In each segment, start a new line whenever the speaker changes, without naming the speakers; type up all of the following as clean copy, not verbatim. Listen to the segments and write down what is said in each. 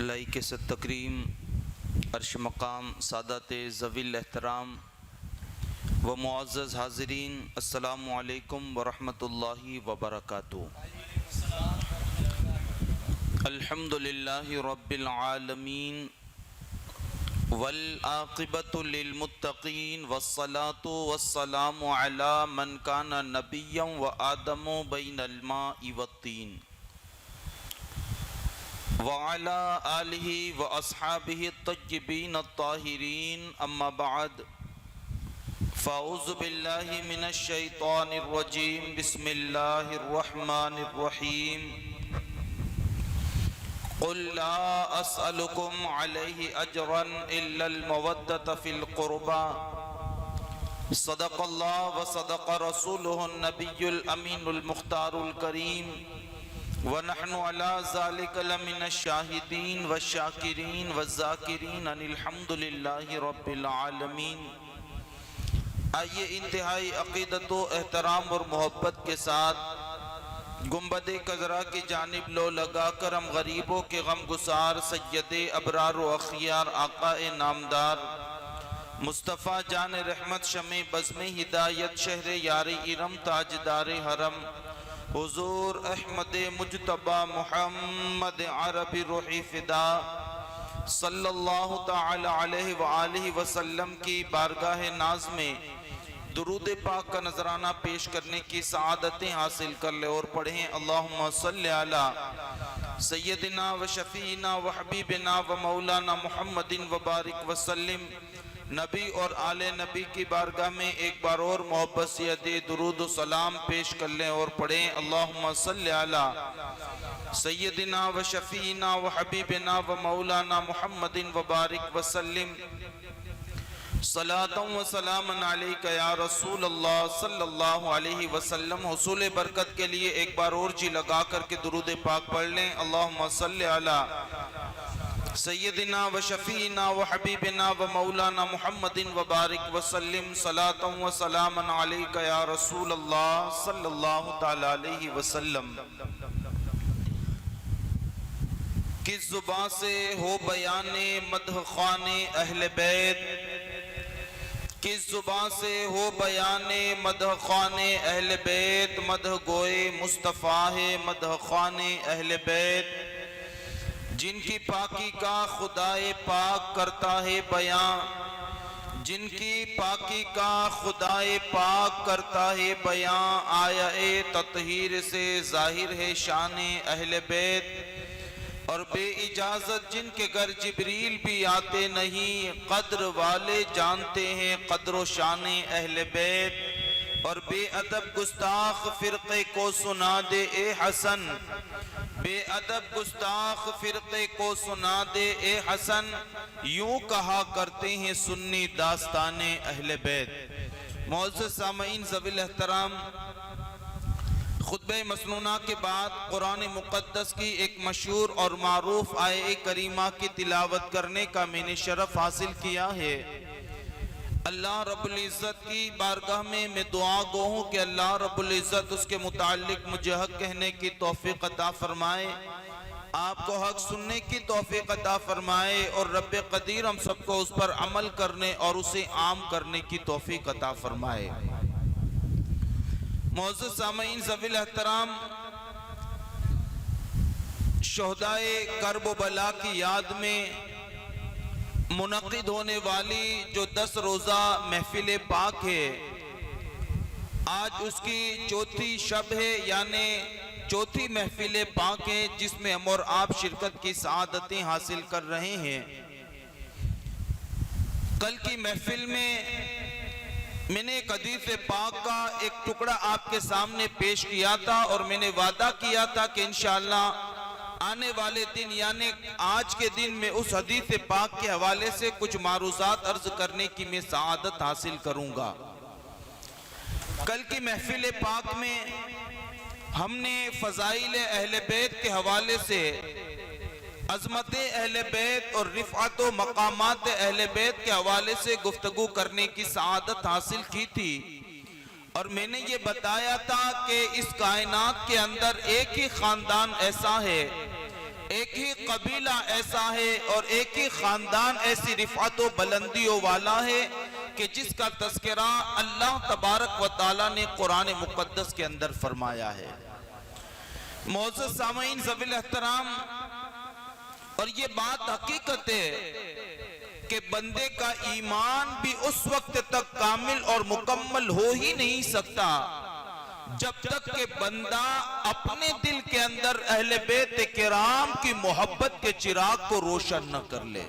لائق ست تکریم عرش مقام سادات ذوی احترام و معزز حاضرین، السلام علیکم ورحمۃ اللہ وبرکاتہ۔ الحمدللہ رب العالمین والعاقبۃ للمتقین والصلاۃ والسلام علی من کان نبیا وآدم بین الماء والطین وعلى آلہ واصحابہ الطیبین الطاہرین، اما بعد فاعوذ باللہ من الشیطان الرجیم، بسم اللہ الرحمن الرحیم۔ قل لا اسألکم علیہ اجرا الا المودۃ فی القربى، صدق اللہ وصدق رسولہ النبی الامین المختار الکریم، وَنَحْنُ عَلَىٰ ذَلِكَ لَمِنَ الشَّاهِدِينَ وَالشَّاكِرِينَ وَالذَّاكِرِينَ الْحَمْدُ لِلَّهِ رَبِّ الْعَالَمِينَ۔ آئیے انتہائی عقیدت و احترام اور محبت کے ساتھ گنبد خضرا کی جانب لو لگا کر ہم غریبوں کے غم گسار سید ابرار و اخیار آقا نامدار مصطفیٰ جان رحمت شمع بزم ہدایت شہر یار ارم تاجدار حرم حضور احمد مجتبی محمد عربی روحی فدا صلی اللہ تعالی علیہ وآلہ وسلم کی بارگاہ ناز میں درود پاک کا نذرانہ پیش کرنے کی سعادتیں حاصل کر لے، اور پڑھیں اللہم صلی علی سیدنا و شفیعنا و حبیبنا و مولانا محمد و بارک وسلم۔ نبی اور آل نبی کی بارگاہ میں ایک بار اور محبت سے درود و سلام پیش کر لیں، اور پڑھیں اللہم صلی علی سیدنا و شفیعنا و حبیبنا و مولانا محمد و بارک وسلم۔ صلاۃ و سلام علیک یا رسول اللہ صلی اللہ علیہ وسلم۔ حصول برکت کے لیے ایک بار اور جی لگا کر کے درود پاک پڑھ لیں، اللہم صلی علی سیدنا و شفیعنا و حبیبنا و مولانا محمد و بارک وسلم۔ صلاۃ و سلام علیک یا رسول اللہ صلی اللہ تعالی علیہ وسلم۔ کس زبان سے ہو بیان مدح خوان اہل بیت، کس زبان سے ہو بیان مدح خوان اہل بیت، مدح گوئے مصطفیٰ ہے مدح خوان اہل بیت، جن کی پاکی کا خدائے پاک کرتا ہے بیان، جن کی پاکی کا خدائے پاک کرتا ہے بیان، آیا تطہیر سے ظاہر ہے شان اہل بیت، اور بے اجازت جن کے گھر جبریل بھی آتے نہیں، قدر والے جانتے ہیں قدر و شان اہل بیت، اور بے ادب گستاخ فرقے کو سنا دے اے حسن، بے ادب گستاخ فرقے کو سنا دے اے حسن، یوں کہا کرتے ہیں سنی داستان اہل بیت۔ معزز سامعین ذوی الاحترام، خطبہ مسنونہ کے بعد قرآن مقدس کی ایک مشہور اور معروف آیہ کریمہ کی تلاوت کرنے کا میں نے شرف حاصل کیا ہے۔ اللہ رب العزت کی بارگاہ میں دعا گو ہوں کہ اللہ رب العزت اس کے متعلق مجھے حق کہنے کی توفیق عطا فرمائے، آپ کو حق سننے کی توفیق عطا فرمائے، اور رب قدیر ہم سب کو اس پر عمل کرنے اور اسے عام کرنے کی توفیق عطا فرمائے۔ معزز سامعین ذوی الاحترام، شہدائے کرب و بلا کی یاد میں منعقد ہونے والی جو 10 روزہ محفل پاک ہے، آج اس کی چوتھی شب ہے، یعنی چوتھی محفل پاک ہے، جس میں ہم اور آپ شرکت کی سعادتیں حاصل کر رہے ہیں۔ کل کی محفل میں نے ایک حدیث پاک کا ایک ٹکڑا آپ کے سامنے پیش کیا تھا، اور میں نے وعدہ کیا تھا کہ انشاءاللہ آنے والے دن یعنی آج کے دن میں اس حدیث پاک کے حوالے سے کچھ معروضات عرض کرنے کی میں سعادت حاصل کروں گا۔ کل کی محفل پاک میں ہم نے فضائل اہل بیت کے حوالے سے عظمت اہل بیت اور رفعت و مقامات اہل بیت کے حوالے سے گفتگو کرنے کی سعادت حاصل کی تھی، اور میں نے یہ بتایا تھا کہ اس کائنات کے اندر ایک ہی خاندان ایسا ہے، ایک ہی قبیلہ ایسا ہے اور ایک ہی خاندان ایسی رفعت و بلندیوں والا ہے کہ جس کا تذکرہ اللہ تبارک و تعالی نے قرآن مقدس کے اندر فرمایا ہے۔ معزز سامعین ذوی الاحترام، اور یہ بات حقیقت ہے کہ بندے کا ایمان بھی اس وقت تک کامل اور مکمل ہو ہی نہیں سکتا جب تک کہ بندہ اپنے دل کے اندر اہل بیت کرام کی محبت کے چراغ کو روشن نہ کر لے،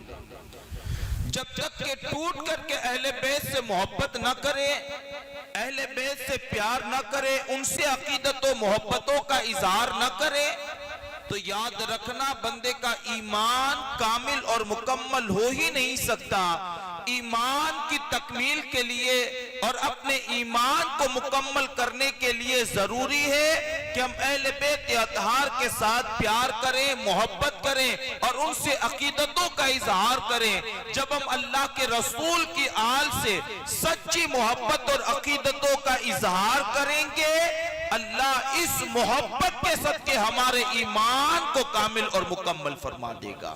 جب تک کہ ٹوٹ کر کے اہل بیت سے محبت نہ کرے، اہل بیت سے پیار نہ کرے، ان سے عقیدت و محبتوں کا اظہار نہ کرے، تو یاد رکھنا بندے کا ایمان کامل اور مکمل ہو ہی نہیں سکتا۔ ایمان کی تکمیل کے لیے اور اپنے ایمان کو مکمل کرنے کے لیے ضروری ہے کہ ہم اہل بیت اطہار کے ساتھ پیار کریں، محبت کریں اور ان سے عقیدتوں کا اظہار کریں۔ جب ہم اللہ کے رسول کی آل سے سچی محبت اور عقیدتوں کا اظہار کریں گے، اللہ اس محبت کے صدقے ہمارے ایمان کو کامل اور مکمل فرما دے گا۔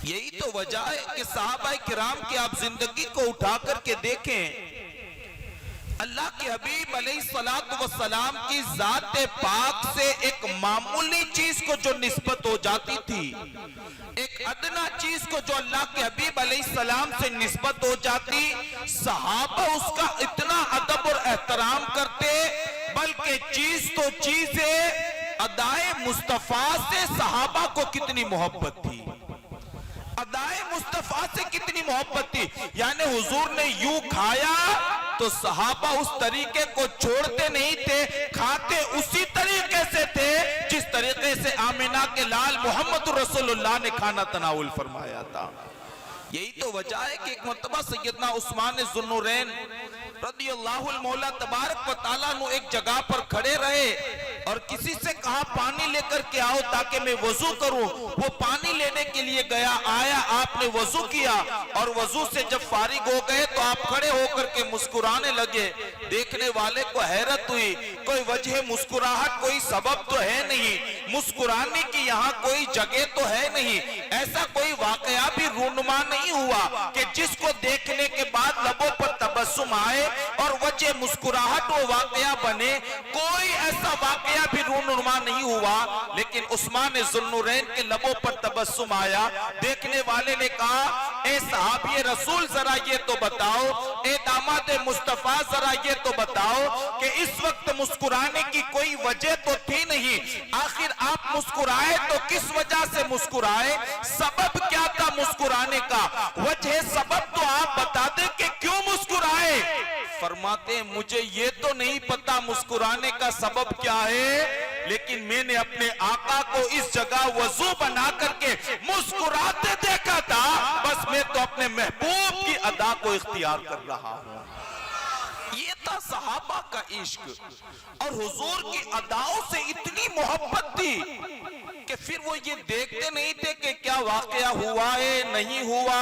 یہی تو وجہ ہے کہ صحابہ کرام کی آپ زندگی کو اٹھا کر کے دیکھیں، اللہ کے حبیب علیہ السلام کی ذات پاک سے ایک معمولی چیز کو جو نسبت ہو جاتی تھی، ایک ادنا چیز کو جو اللہ کے حبیب علیہ السلام سے نسبت ہو جاتی، صحابہ اس کا اتنا ادب اور احترام کرتے، بلکہ چیز تو چیز ہے، ادائے مصطفیٰ سے صحابہ کو کتنی محبت تھی، ادائے مصطفیٰ سے کتنی محبت تھی، یعنی حضور نے یوں کھایا تو صحابہ اس طریقے کو چھوڑتے نہیں تھے، کھاتے اسی طریقے سے تھے جس طریقے سے آمنہ کے لال محمد رسول اللہ نے کھانا تناول فرمایا تھا۔ یہی تو وجہ ہے کہ ایک مرتبہ سیدنا عثمان ذو النورین رضی اللہ المولا تبارک و تعالیٰ نے ایک جگہ پر کھڑے رہے اور کسی سے کہا پانی لے کر کے آؤ تاکہ میں وضو کروں۔ وہ پانی لینے کے لیے گیا، آیا، آپ نے وضو کیا اور وضو سے جب فارغ ہو گئے تو آپ کھڑے ہو کر کے مسکرانے لگے۔ دیکھنے والے کو حیرت ہوئی، کوئی وجہ مسکراہٹ، کوئی سبب تو ہے نہیں، مسکرانے کی یہاں کوئی جگہ تو ہے نہیں، ایسا کوئی واقعہ بھی رونما نہیں ہوا کہ جس کو دیکھنے کے بعد لبوں پر تبسم آئے اور وجہ مسکراہٹ وہ واقعہ بنے، کوئی ایسا واقعہ بھی رونما نہیں ہوا، لیکن عثمان ذو النورین کے لبوں پر تبسم آیا۔ دیکھنے والے نے کہا، اے صحابی رسول ذرا یہ تو بتاؤ، اے داماد مصطفیٰ ذرا یہ تو بتاؤ کہ اس وقت مسکرانے کی کوئی وجہ تو تھی نہیں، آخر آپ مسکرائے تو کس وجہ سے مسکرائے، سبب کیا تھا مسکرانے کا، وجہ سبب تو آپ بتا دیں کہ کیوں مسکرائے۔ فرماتے ہیں مجھے یہ تو نہیں پتا مسکرانے کا سبب کیا ہے، لیکن میں نے اپنے آقا کو اس جگہ وضو بنا کر کے مسکراتے دیکھا تھا، بس میں تو اپنے محبوب کی ادا کو اختیار کر رہا ہوں۔ یہ تھا صحابہ کا عشق، اور حضور کی اداؤں سے اتنی محبت تھی کہ پھر وہ یہ دیکھتے نہیں تھے کہ کیا واقعہ ہوا ہے نہیں ہوا،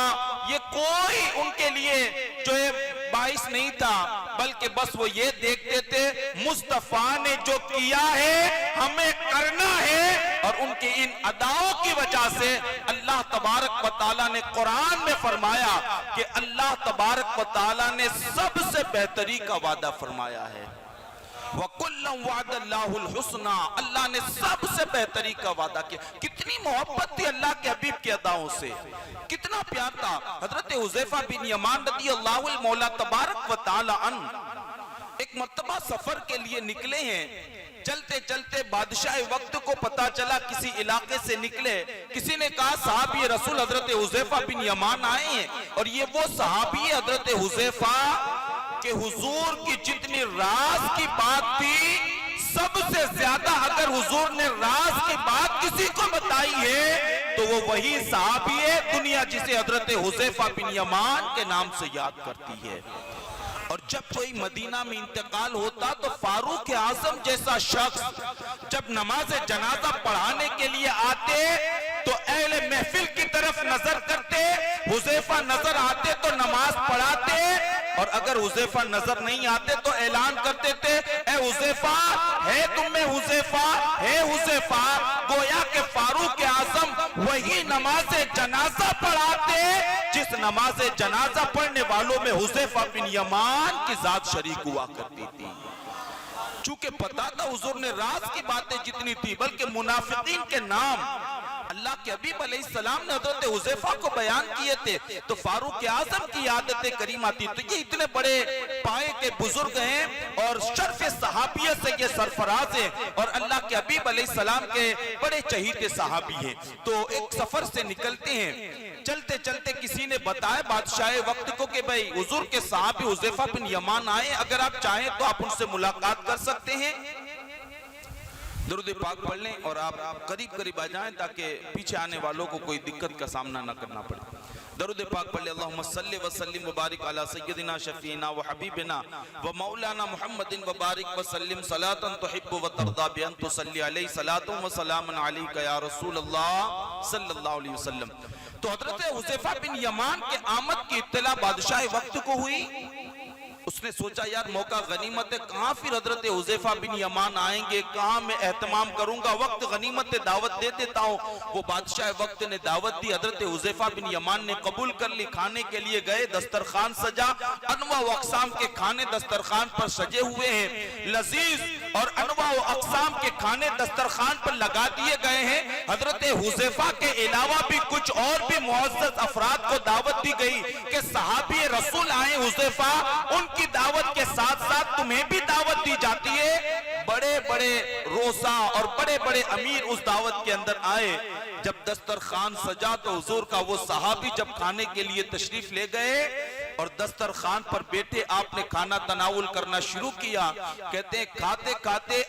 یہ کوئی ان کے لیے جو ہے باعث نہیں تھا، بلکہ بس وہ یہ دیکھتے تھے مصطفیٰ نے جو کیا ہے ہمیں کرنا ہے، اور ان کی ان اداؤں کی وجہ سے اللہ تبارک و تعالیٰ نے قرآن میں فرمایا کہ اللہ تبارک و تعالیٰ نے سب سے بہتری کا وعدہ فرمایا ہے، وَكُلًّا وَعَدَ اللَّهُ الْحُسْنَى، اللہ نے سب سے بہتری کا وعدہ کیا۔ کتنی محبت تھی اللہ کے حبیب کی اداؤں سے، کتنا پیار تھا۔ حضرت حذیفہ بن یمان رضی اللہ المولا تبارک و تعالی عنہ ایک مرتبہ سفر کے لیے نکلے ہیں، چلتے چلتے بادشاہ وقت کو پتا چلا کسی علاقے سے نکلے، کسی نے کہا صحابی رسول حضرت حذیفہ بن یمان آئے ہیں، اور یہ وہ صحابی حضرت حذیفہ کہ حضور کی جتنی راز کی بات تھی، سب سے زیادہ اگر حضور نے راز کی بات کسی کو بتائی ہے تو وہ وہی صحابی ہے دنیا جسے حضرت حذیفہ بن یمان کے نام سے یاد کرتی ہے۔ اور جب کوئی مدینہ میں انتقال ہوتا تو فاروق اعظم جیسا شخص جب نماز جنازہ پڑھانے کے لیے آتے تو اہل محفل کی طرف نظر کرتے، حذیفہ نظر آتے تو نماز پڑھاتے، اور اگر حذیفہ نظر نہیں آتے تو اعلان کرتے تھے، اے حذیفہ ہے تم میں حذیفہ ہے حذیفہ، گویا کہ فاروق اعظم وہی نماز جنازہ پڑھاتے جس نماز جنازہ پڑھنے والوں میں حذیفہ بن یمان کی ذات شریک ہوا کرتی تھی۔ چونکہ پتا تھا حضور نے راز کی باتیں جتنی تھی بلکہ منافقین کے نام اللہ کے حبیب علیہ السلام نے حضرت حذیفہ کو بیان کیے تھے، تو فاروق اعظم کی عادت کریمہ تھی۔ تو یہ اتنے بڑے پائے کے بزرگ ہیں اور شرف صحابیت سے یہ سرفراز ہیں اور اللہ کے حبیب علیہ السلام کے بڑے چہیتے صحابی ہیں۔ تو ایک سفر سے نکلتے ہیں، چلتے چلتے کسی نے بتایا بادشاہ وقت کو کہ بھئی حضور کے صحابی حذیفہ بن یمان آئے، اگر آپ چاہیں تو آپ ان سے ملاقات کر سکتے ہیں۔ درود پاک پڑھ لیں اور آپ قریب قریب آ جائیں تاکہ پیچھے آنے والوں کو کوئی دقت کا سامنا نہ کرنا پڑے۔ درود پاک پڑھ لیں۔ اللہم صلی وسلم وبارک علی سیدنا شفیعنا وحبیبنا ومولانا محمد وبارک وسلم صلاة تحب وترضى بأن تصلی علیہ صلاة وسلام علیک یا رسول اللہ صلی اللہ علیہ وسلم۔ تو حضرت حذیفہ بن یمان کے آمد کی اطلاع بادشاہ وقت کو ہوئی۔ اس نے سوچا یار موقع غنیمت ہے، کہاں پھر حضرت حذیفہ بن یمان آئیں گے، کہاں میں اہتمام کروں گا، وقت غنیمت دعوت دے دیتا ہوں۔ وہ بادشاہ وقت نے دعوت دی، حضرت حذیفہ بن یمان نے قبول کر لی، کھانے کے لیے گئے، دسترخوان سجا، انواع و اقسام کے کھانے دسترخوان پر سجے ہوئے ہیں، لذیذ اور انواع و اقسام کے کھانے دسترخوان پر لگا دیے گئے ہیں۔ حضرت حذیفہ کے علاوہ بھی کچھ اور بھی معزز افراد کو دعوت دی گئی کہ صحابی رسول آئے حذیفہ، ان کی دعوت کے ساتھ ساتھ تمہیں بھی دعوت دی جاتی ہے۔ بڑے بڑے روسا اور بڑے بڑے امیر اس دعوت کے اندر آئے۔ جب دسترخوان سجا تو حضور کا وہ صحابی جب کھانے کے لیے تشریف لے گئے اور دسترخوان پر بیٹھے آپ نے کھانا تناول کرنا شروع کیا، کہتے ہیں کھاتے کھاتے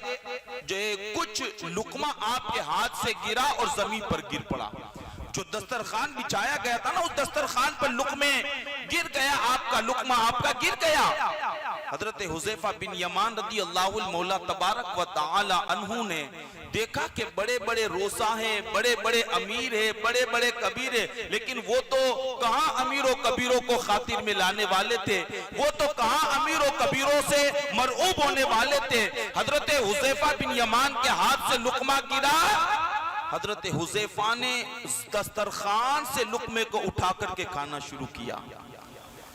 جو کچھ لقمہ آپ کے ہاتھ سے گرا اور زمین پر گر پڑا۔ جو دسترخوان بچھایا گیا تھا نا اس دسترخوان پر لقمے گر گیا، آپ کا لقمہ آپ کا گر گیا۔ حضرت حذیفہ بن یمان رضی اللہ المولا تبارک و تعالی عنہ نے دیکھا کہ بڑے بڑے روسا ہیں، بڑے بڑے امیر ہیں، بڑے بڑے کبیر ہیں، لیکن وہ تو کہاں امیر و کبیروں کو خاطر میں لانے والے تھے، وہ تو کہاں امیر و کبیروں سے مرعوب ہونے والے تھے۔ حضرت حذیفہ بن یمان کے ہاتھ سے لقمہ گرا، حضرت حذیفہ نے دسترخوان سے لقمے کو اٹھا کر کے کھانا شروع کیا۔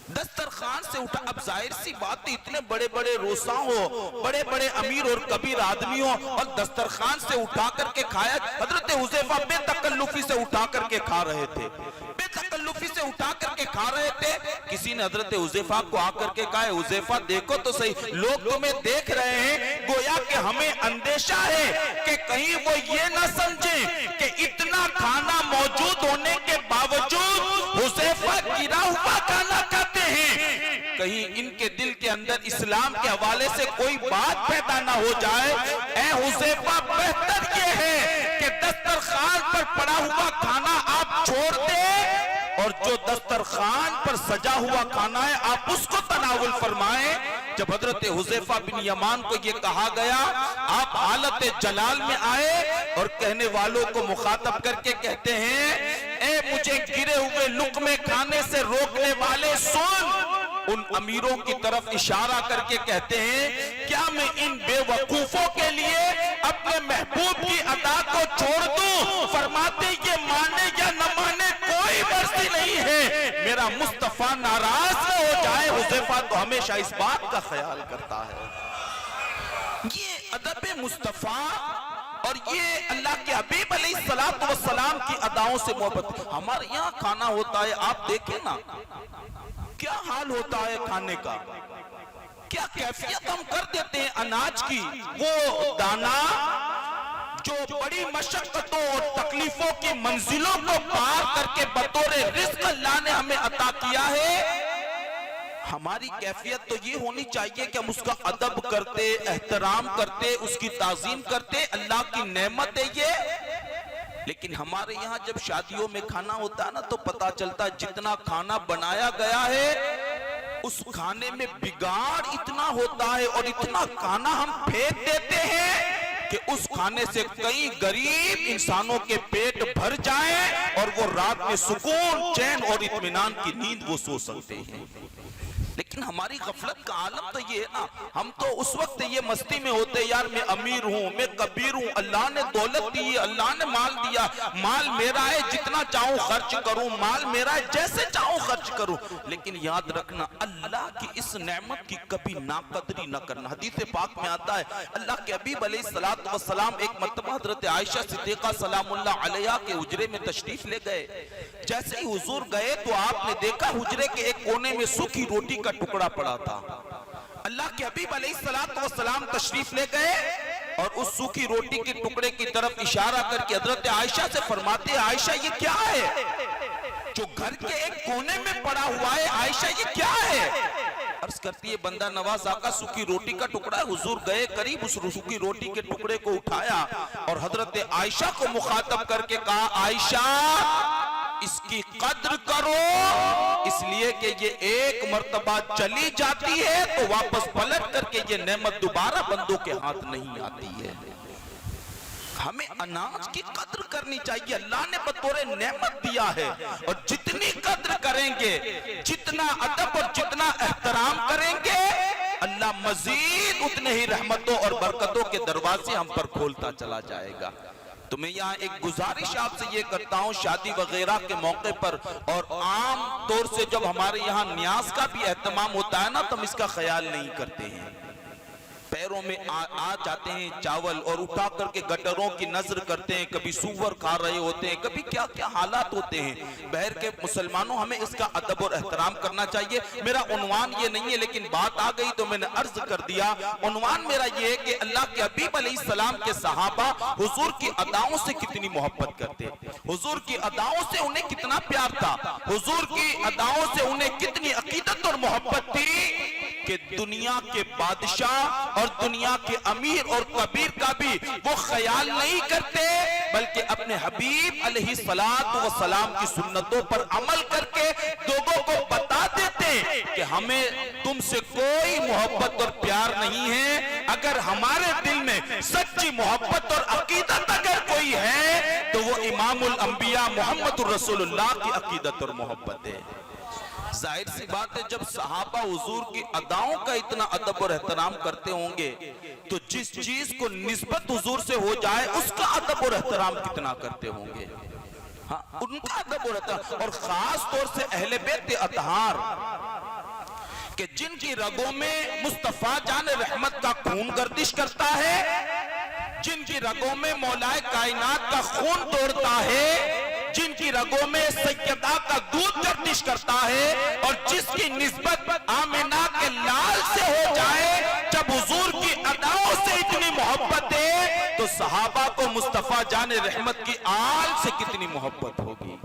دسترخوان سے اٹھا، اب ظاہر سی بات اتنے بڑے بڑے روسا ہو، بڑے بڑے امیر اور کبیر آدمی ہو اور دسترخوان سے اٹھا کر کے کھایا۔ حضرت حذیفہ بے تکلفی سے اٹھا کر کے کھا رہے تھے، بے تکلفی سے اٹھا کر کے کھا رہے تھے۔ کسی نے حضرت حذیفہ کو آ کر کے کہا حذیفہ دیکھو تو صحیح، لوگ تمہیں دیکھ رہے ہیں، گویا کہ ہمیں اندیشہ ہے کہ کہیں وہ یہ نہ سمجھیں کہ اتنا کھانا موجود ہونے کے باوجود حذیفہ گرا ہوا کھانا کھاتے ہیں، کہیں ان کے دل کے اندر اسلام کے حوالے سے کوئی بات پیدا نہ ہو جائے۔ اے حذیفہ بہتر یہ ہے کہ دسترخوان پر پڑا ہوا کھانا آپ چھوڑ دیں اور جو دسترخوان پر سجا ہوا کھانا ہے آپ اس کو تناول فرمائیں۔ جب حضرت حذیفہ بن یمان کو یہ کہا گیا، آپ حالت جلال میں آئے اور کہنے والوں کو مخاطب کر کے کہتے ہیں اے مجھے گرے ہوئے لقمے کھانے سے روکنے والے سن۔ ان امیروں کی طرف اشارہ کر کے کہتے ہیں کیا میں ان بے وقوفوں کے لیے اپنے محبوب کی ادا کو چھوڑ دوں؟ فرماتے یہ مانے یا نہ مانے کوئی مرضی نہیں ہے، میرا مصطفیٰ ناراض نہ ہو جائے۔ حذیفہ تو ہمیشہ اس بات کا خیال کرتا ہے۔ یہ ادب مصطفیٰ اور یہ اللہ کے حبیب علیہ السلام کی اداؤں سے محبت۔ ہمارے یہاں کھانا ہوتا ہے، آپ دیکھیں نا کیا حال ہوتا ہے کھانے کا، کیا کیفیت ہم کر دیتے ہیں اناج کی۔ وہ دانا جو بڑی مشقتوں اور تکلیفوں کی منزلوں کو پار کر کے بطور رزق اللہ نے ہمیں عطا کیا ہے، ہماری کیفیت تو یہ ہونی چاہیے کہ ہم اس کا ادب کرتے، احترام کرتے، اس کی تعظیم کرتے۔ اللہ کی نعمت ہے یہ۔ لیکن ہمارے یہاں جب شادیوں میں کھانا ہوتا ہے نا تو پتا چلتا ہے جتنا کھانا بنایا گیا ہے اس کھانے میں بگاڑ اتنا ہوتا ہے اور اتنا کھانا ہم پھینک دیتے ہیں کہ اس کھانے سے کئی غریب انسانوں کے پیٹ بھر جائیں اور وہ رات میں سکون، چین اور اطمینان کی نیند وہ سو سکتے ہیں۔ لیکن لیکن ہماری غفلت کا عالم تو یہ ہے نا، ہم تو اس وقت یہ مستی میں ہوتے یار میں امیر ہوں، میں کبیر ہوں، اللہ نے دولت دی ہے، اللہ نے مال دیا، مال میرا ہے، جتنا چاہوں خرچ کروں، مال میرا ہے، جیسے چاہوں خرچ کروں. لیکن یاد رکھنا اللہ کی اس نعمت کی کبھی ناقدری نہ کرنا. حدیث پاک میں آتا ہے اللہ کے حبیب علیہ السلام ایک مرتبہ حضرت عائشہ صدیقہ سلام اللہ علیہا کے حجرے میں تشریف لے گئے. جیسے ہی حضور گئے تو آپ نے دیکھا حجرے کے ایک کونے میں سوکھی روٹی کا ٹکڑا پڑا تھا. اللہ کے حبیب علیہ السلام تشریف لے گئے اور اس سوکھی روٹی کے ٹکڑے کی طرف اشارہ کر کے حضرت عائشہ سے فرماتے ہیں عائشہ یہ کیا ہے جو گھر کے ایک کونے میں پڑا ہوا ہے، عائشہ یہ کیا ہے؟ عرض کرتی ہے بندہ نواز آقا سوکھی روٹی کا ٹکڑا ہے. حضور گئے قریب، اس سوکھی روٹی کے ٹکڑے کو اٹھایا اور حضرت عائشہ کو مخاطب کر کے کہا عائشہ اس کی قدر کرو، اس لیے کہ یہ ایک مرتبہ چلی جاتی ہے تو واپس پلٹ کر کے یہ نعمت دوبارہ بندوں کے ہاتھ نہیں آتی ہے. ہمیں اناج کی قدر کرنی چاہیے، اللہ نے بطور نعمت دیا ہے اور جتنی قدر کریں گے، جتنا ادب اور جتنا احترام کریں گے، اللہ مزید اتنے ہی رحمتوں اور برکتوں کے دروازے ہم پر کھولتا چلا جائے گا. تو میں یہاں ایک گزارش آپ سے یہ کرتا ہوں شادی وغیرہ کے موقع پر اور عام طور سے جب ہمارے یہاں نیاز کا بھی اہتمام ہوتا ہے نا تو ہم اس کا خیال نہیں کرتے ہیں. پیروں میں آ جاتے ہیں چاول اور اٹھا کر کے گٹروں کی نظر کرتے ہیں، کبھی سور کھا رہے ہوتے ہیں، کبھی کیا کیا حالات ہوتے ہیں. بہر کے مسلمانوں ہمیں اس کا ادب اور احترام کرنا چاہیے. میرا عنوان یہ نہیں ہے لیکن بات آ گئی تو میں نے عرض کر دیا. عنوان میرا یہ ہے کہ اللہ کے حبیب علیہ السلام کے صحابہ حضور کی اداؤں سے کتنی محبت کرتے، حضور کی اداؤں سے انہیں کتنا پیار تھا، حضور کی اداؤں سے انہیں کتنی عقیدت اور محبت تھی کہ دنیا کے بادشاہ اور دنیا کے امیر اور کبیر کا بھی وہ خیال نہیں کرتے بلکہ اپنے حبیب علیہ السلام کی سنتوں پر عمل کر کے لوگوں کو بتا دیتے کہ ہمیں تم سے کوئی محبت اور پیار نہیں ہے. اگر ہمارے دل میں سچی محبت اور عقیدت اگر کوئی ہے تو وہ امام الانبیاء محمد رسول اللہ کی عقیدت اور محبت ہے. ظاہر سی بات ہے جب صحابہ حضور کی اداؤں کا اتنا ادب اور احترام کرتے ہوں گے تو جس چیز کو نسبت حضور سے ہو جائے اس کا ادب اور احترام کتنا کرتے ہوں گے. ہاں ان کا ادب اور احترام، اور خاص طور سے اہل بیت اطہار کہ جن کی رگوں میں مصطفیٰ جان رحمت کا خون گردش کرتا ہے، جن کی رگوں میں مولا کائنات کا خون دوڑتا ہے، جن کی رگوں میں سیدہ کا دودھ گردش کرتا ہے، اور جس کی نسبت آمنہ کے لال سے ہو جائے، جب حضور کی اداؤں سے اتنی محبت ہے تو صحابہ کو مصطفیٰ جان رحمت کی آل سے کتنی محبت ہوگی،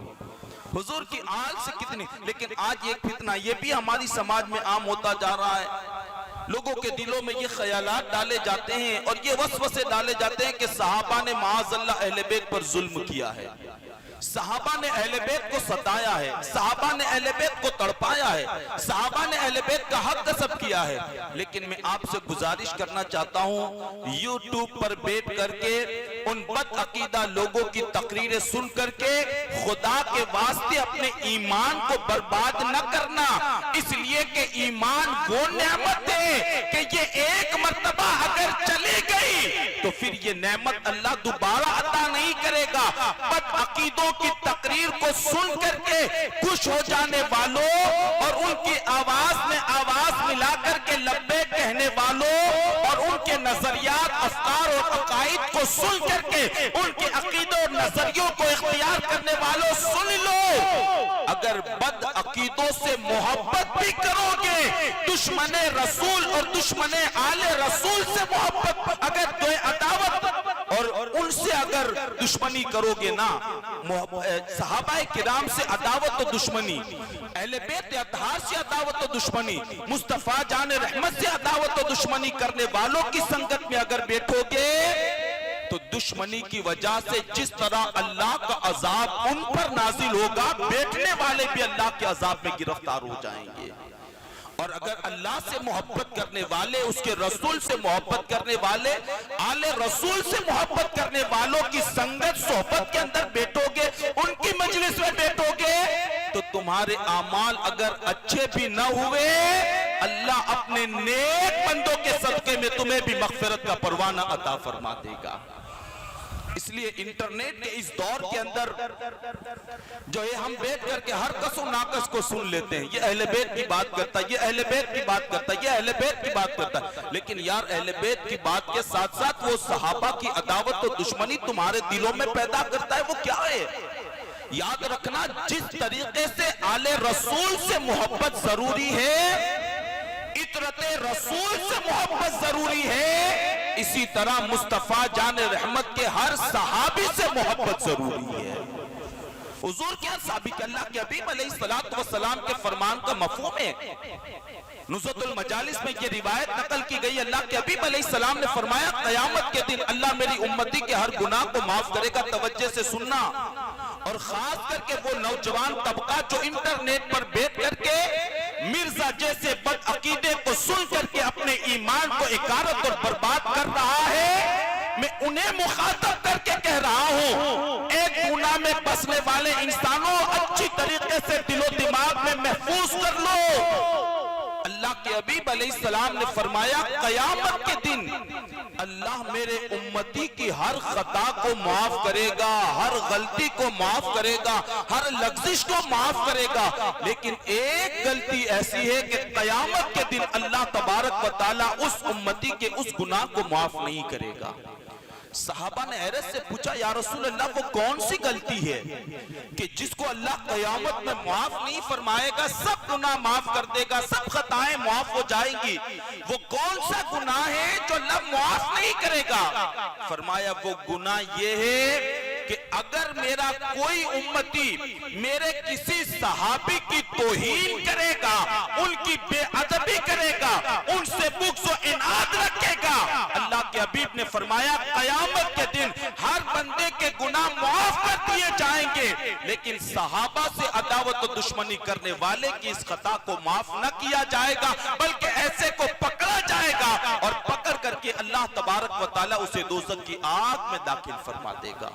حضور کی آل سے کتنی. لیکن آج ایک فتنہ یہ بھی ہماری سماج میں عام ہوتا جا رہا ہے. لوگوں کے دلوں میں یہ خیالات ڈالے جاتے ہیں اور یہ وسوسے ڈالے جاتے ہیں کہ صحابہ نے معاذ اللہ اہل بیت پر ظلم کیا ہے، صحابہ نے اہل بیت کو ستایا ہے، صحابہ نے اہل بیت کو تڑپایا ہے، صحابہ نے اہل بیت کا حق غصب کیا ہے. لیکن میں آپ سے گزارش کرنا چاہتا ہوں یوٹیوب پر بیٹھ کر کے ان بد عقیدہ لوگوں کی تقریریں سن کر کے خدا کے واسطے اپنے ایمان کو برباد نہ کرنا، اس لیے کہ ایمان وہ نعمت ہے کہ یہ ایک مرتبہ اگر چلی گئی تو پھر یہ نعمت اللہ دوبارہ عطا نہیں کرے گا. بد عقیدوں کی تقریر کو سن کر کے خوش ہو جانے والوں اور ان کی آواز میں آواز ملا کر کے لبیک کہنے والوں اور ان کے نظریات افکار اور عقائد کو سن کر کے ان کے عقیدوں اور نظریوں کو اختیار کرنے والوں سن لو، اگر بد عقیدوں سے محبت بھی کرو گے، دشمن رسول اور دشمن آل رسول سے محبت اگر تو عداوت اور ان سے اگر دشمنی کرو گے نا، صحابہ کرام سے عداوت و دشمنی، اہل بیت اطہار سے عداوت و دشمنی، مصطفیٰ جان رحمت سے عداوت و دشمنی کرنے والوں کی سنگت میں اگر بیٹھو گے تو دشمنی کی وجہ سے جس طرح اللہ کا عذاب ان پر نازل ہوگا، بیٹھنے والے بھی اللہ کے عذاب میں گرفتار ہو جائیں گے. اور اگر اللہ سے محبت کرنے والے، اس کے رسول سے محبت کرنے والے، آل رسول سے محبت کرنے والوں کی سنگت صحبت کے اندر بیٹھو گے، ان کی مجلس میں بیٹھو گے تو تمہارے اعمال اگر اچھے بھی نہ ہوئے، اللہ اپنے نیک بندوں کے صدقے میں تمہیں بھی مغفرت کا پروانہ عطا فرما دے گا۔ اس لیے انٹرنیٹ کے اس دور کے اندر جو ہے ہم بیٹھ کر کے ہر کس و ناقص کو سن لیتے ہیں، یہ اہل بیت کی بات کرتا ہے، یہ اہل بیت کی بات کرتا ہے، یہ اہل بیت کی بات کرتا ہے، لیکن یار اہل بیت کی بات کے ساتھ ساتھ وہ صحابہ کی عداوت و دشمنی تمہارے دلوں میں پیدا کرتا ہے، وہ کیا ہے؟ یاد رکھنا، جس طریقے سے آل رسول سے محبت ضروری ہے، اطرت رسول سے محبت ضروری ہے، اسی طرح مصطفیٰ جان رحمت کے ہر صحابی سے محبت ضروری ہے۔ حضور کیا ثابت اللہ کے حبیب علیہ السلام کے فرمان کا مفہوم ہے؟ نزہت المجالس میں یہ روایت نقل کی گئی، اللہ کے حبیب علیہ السلام نے فرمایا قیامت کے دن اللہ میری امتی کے ہر گناہ کو معاف کرے گا۔ توجہ سے سننا، اور خاص کر کے وہ نوجوان طبقہ جو انٹرنیٹ پر بیٹھ کر کے مرزا جیسے بد عقیدے کو سن کر کے اپنے ایمان کو اکارت اور برباد کر رہا ہے، میں انہیں مخاطب کر کے کہہ رہا ہوں، ایک گناہ میں بسنے والے انسانوں اچھی طریقے سے دل و دماغ میں محفوظ کر لو۔ اللہ کے حبیب علیہ السلام نے فرمایا قیامت کے دن اللہ میرے امتی کی ہر خطا کو معاف کرے گا، ہر غلطی کو معاف کرے گا، ہر لغزش کو معاف کرے گا، لیکن ایک غلطی ایسی ہے کہ قیامت کے دن اللہ تبارک و تعالی اس امتی کے اس گناہ کو معاف نہیں کرے گا۔ صحابہ نے حیرت سے پوچھا یا رسول اللہ وہ کون سی غلطی ہے کہ جس کو اللہ قیامت میں معاف نہیں فرمائے گا، سب گناہ معاف کر دے گا، سب خطائیں معاف ہو جائیں گی، وہ کون سا گناہ ہے جو اللہ معاف نہیں کرے گا؟ فرمایا وہ گناہ یہ ہے کہ اگر میرا کوئی امتی میرے کسی صحابی کی توہین کرے گا، ان کی بے ادبی کرے گا، ان سے بغض و عناد رکھے گا، اللہ کے حبیب نے فرمایا قیامت کے دن ہر بندے کے گناہ معاف کر دیے جائیں گے، لیکن صحابہ سے عداوت و دشمنی کرنے والے کی اس خطا کو معاف نہ کیا جائے گا، بلکہ ایسے کو پکڑا جائے گا اور پکڑ کر کے اللہ تبارک و تعالی اسے دوزخ کی آگ میں داخل فرما دے گا۔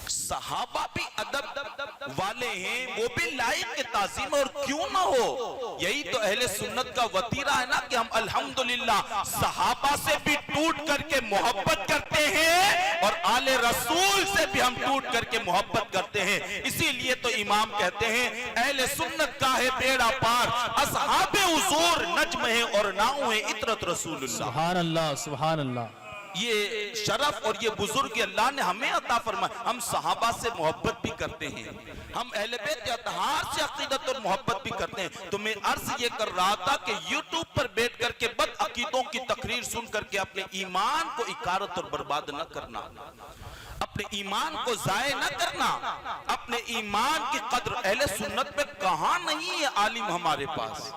صحابہ بھی ادب والے ہیں، وہ بھی لائق کے تعظیم، اور کیوں نہ ہو؟ یہی تو اہل سنت کا وطیرہ ہے نا کہ ہم الحمدللہ صحابہ سے بھی ٹوٹ کر کے محبت کرتے ہیں اور آل رسول سے بھی ہم ٹوٹ کر کے محبت کرتے ہیں۔ اسی لیے تو امام کہتے ہیں اہل سنت کا ہے بیڑا پار، اصحاب حضور نجم ہیں اور ناؤں ہیں عطرت رسول اللہ۔
سبحان اللہ، سبحان اللہ۔
یہ شرف اور یہ بزرگی اللہ نے ہمیں عطا فرمایا۔ ہم صحابہ سے محبت بھی کرتے ہیں، ہم اہل بیت اطہار سے عقیدت اور محبت بھی کرتے ہیں۔ تو میں عرض یہ کر رہا تھا کہ یوٹیوب پر بیٹھ کر کے بد عقیدوں کی تقریر سن کر کے اپنے ایمان کو اکارت اور برباد نہ کرنا، اپنے ایمان کو ضائع نہ کرنا، اپنے ایمان کی قدر۔ اہل سنت میں کہاں نہیں ہے عالم ہمارے پاس،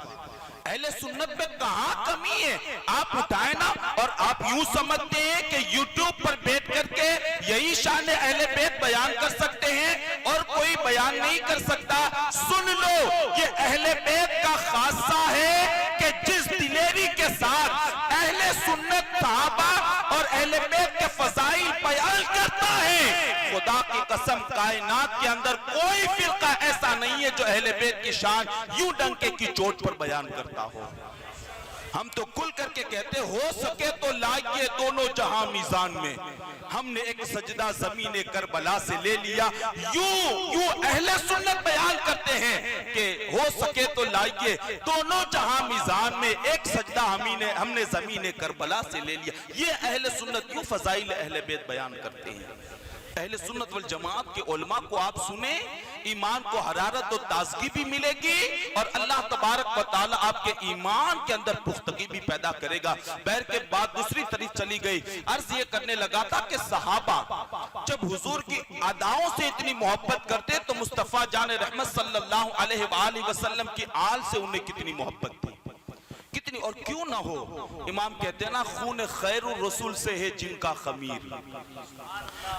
اہل سنت میں کہاں کمی ہے؟ آپ اٹھائیں نا، اور آپ یوں سمجھتے ہیں کہ یوٹیوب پر بیٹھ کر کے یہی شان اہل بیت بیان کر سکتے ہیں اور کوئی بیان نہیں کر سکتا۔ سن لو، یہ اہل بیت کا خاصہ ہے کہ جس دلیری کے ساتھ اہل سنت صحابہ اور اہل بیت کے فضائل بیان کرتا ہے، خدا کی قسم کائنات کے اندر کوئی فرقہ ایسا نہیں ہے جو اہل بیت کی شان یوں ڈنکے کی چوٹ پر بیان کرتا ہو۔ ہم تو کھل کر کے کہتے ہو سکے تو لائیے دونوں جہاں میزان میں، ہم نے ایک سجدہ زمین کربلا سے لے لیا، یوں اہل سنت بیان کرتے ہیں کہ ہو سکے تو لائیے دونوں جہاں میزان میں، ایک سجدہ ہم نے زمین کربلا سے لے لیا۔ یہ اہل سنت یوں فضائل اہل بیت بیان کرتے ہیں۔ اہل سنت والجماعت کے علماء کو آپ سنیں، ایمان کو حرارت و تازگی بھی ملے گی اور اللہ تبارک و تعالی آپ کے ایمان کے اندر پختگی بھی پیدا کرے گا۔ بہر کے بعد دوسری طرف چلی گئی، عرض یہ کرنے لگا تھا کہ صحابہ جب حضور کی اداؤں سے اتنی محبت کرتے تو مصطفیٰ جان رحمت صلی اللہ علیہ وآلہ وسلم کی آل سے انہیں کتنی محبت تھی، کتنی کتنی اور کیوں نہ ہو. امام کہتے ہیں نا خون خیر الرسول سے ہے جن کا خمیر,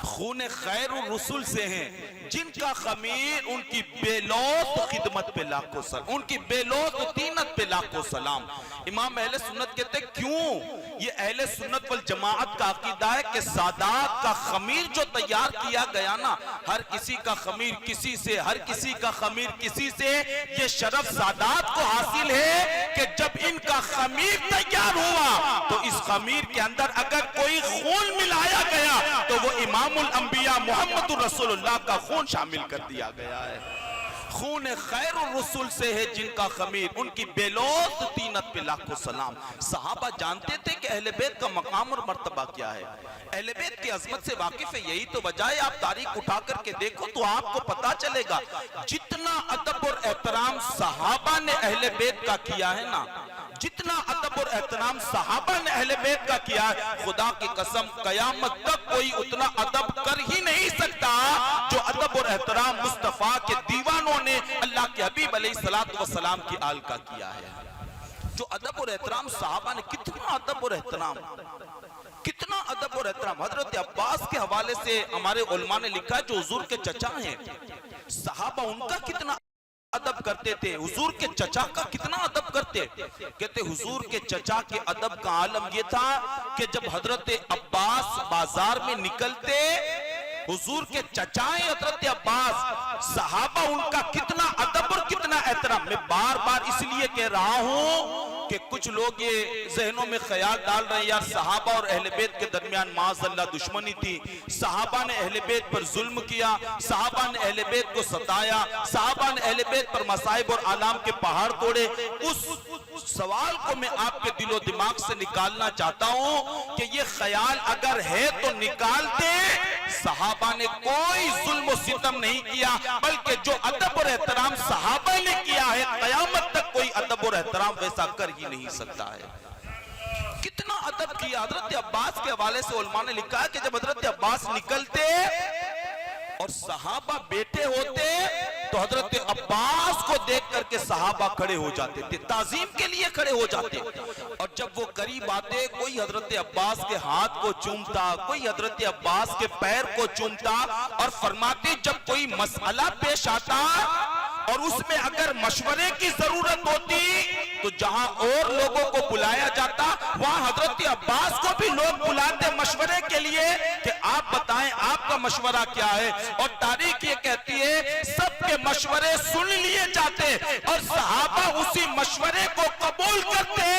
خون خیر الرسول سے ہیں جن کا خمیر, ان کی بے لوث خدمت پہ لاکھوں سلام, ان کی بے لوث دینت پہ لاکھوں سلام. امام اہل سنت کہتے ہیں کیوں, یہ اہل سنت والجماعت کا عقیدہ ہے کہ سادات کا خمیر جو تیار کیا گیا نا, ہر کسی کا خمیر کسی سے, ہر کسی کا خمیر کسی سے, یہ شرف سادات کو حاصل ہے کہ جب ان کا خمیر تیار ہوا تو اس خمیر کے اندر اگر کوئی خون ملایا گیا تو وہ امام الانبیاء محمد رسول اللہ کا خون شامل کر دیا گیا ہے. خون خیر الرسول سے ہے جن کا خمیر, ان کی بے لوث دینت پہ لاکھوں سلام. صحابہ جانتے تھے کہ اہل بیت کا مقام اور مرتبہ کیا ہے, اہل بیت کی عظمت سے واقف ہے. یہی تو وجہ ہے, آپ تاریخ اٹھا کر کے دیکھو تو آپ کو پتا چلے گا جتنا ادب اور احترام صحابہ نے اہل بیت کا کیا ہے نا, جتنا ادب اور احترام صحابہ نے اہل بیت کا کیا ہے, خدا کی قسم قیامت تک کوئی اتنا ادب کر ہی نہیں سکتا جو ادب اور احترام مصطفیٰ کے دیوانوں نے اللہ کے حبیب علیہ السلام کی آل کا کیا ہے. جو ادب اور احترام صحابہ نے, کتنا ادب اور احترام, کتنا ادب اور احترام. حضرت عباس کے حوالے سے ہمارے علماء نے لکھا ہے جو حضور کے چچا ہیں, صحابہ ان کا کتنا ادب کرتے تھے, حضور کے چچا کا کتنا ادب کرتے. کہتے حضور کے چچا کے ادب کا عالم یہ تھا کہ جب حضرت عباس بازار میں نکلتے, حضور کے چچائیں حضرت عباس, صحابہ ان کا کتنا ادب اور کتنا احترام. میں بار بار اس لیے کہہ رہا ہوں کہ کچھ لوگ یہ ذہنوں میں خیال ڈال رہے ہیں یار صحابہ اور اہل بیت کے درمیان معاذ اللہ دشمنی تھی, صحابہ نے اہل بیت پر ظلم کیا, صحابہ نے اہل بیت کو ستایا, صحابہ نے اہل بیت پر مصائب اور آلام کے پہاڑ توڑے. اس سوال کو میں آپ کے دل و دماغ سے نکالنا چاہتا ہوں کہ یہ خیال اگر ہے تو نکال دیں. صحابہ نے کوئی ظلم و ستم نہیں کیا, بلکہ جو ادب اور احترام صحابہ نے کیا ہے قیامت تک کوئی ادب اور احترام ویسا کر ہی نہیں سکتا ہے. کتنا ادب کیا. حضرت عباس کے حوالے سے علماء نے لکھا ہے کہ جب حضرت عباس نکلتے اور صحابہ بیٹھے ہوتے تو حضرت عباس کو دیکھ کر کے صحابہ کھڑے ہو جاتے تھے, تعظیم کے لیے کھڑے ہو جاتے. اور جب وہ قریب آتے کوئی حضرت عباس کے ہاتھ کو چومتا, کوئی حضرت عباس کے پیر کو چومتا, اور فرماتے جب کوئی مسئلہ پیش آتا اور اس میں اگر مشورے کی ضرورت ہوتی تو جہاں اور لوگوں کو بلایا جاتا وہاں حضرت عباس کو بھی لوگ بلاتے مشورے کے لیے کہ آپ بتائیں آپ کا مشورہ کیا ہے. اور تاریخ یہ کہتی ہے سب کے مشورے سن لیے جاتے اور صحابہ اسی مشورے کو قبول کرتے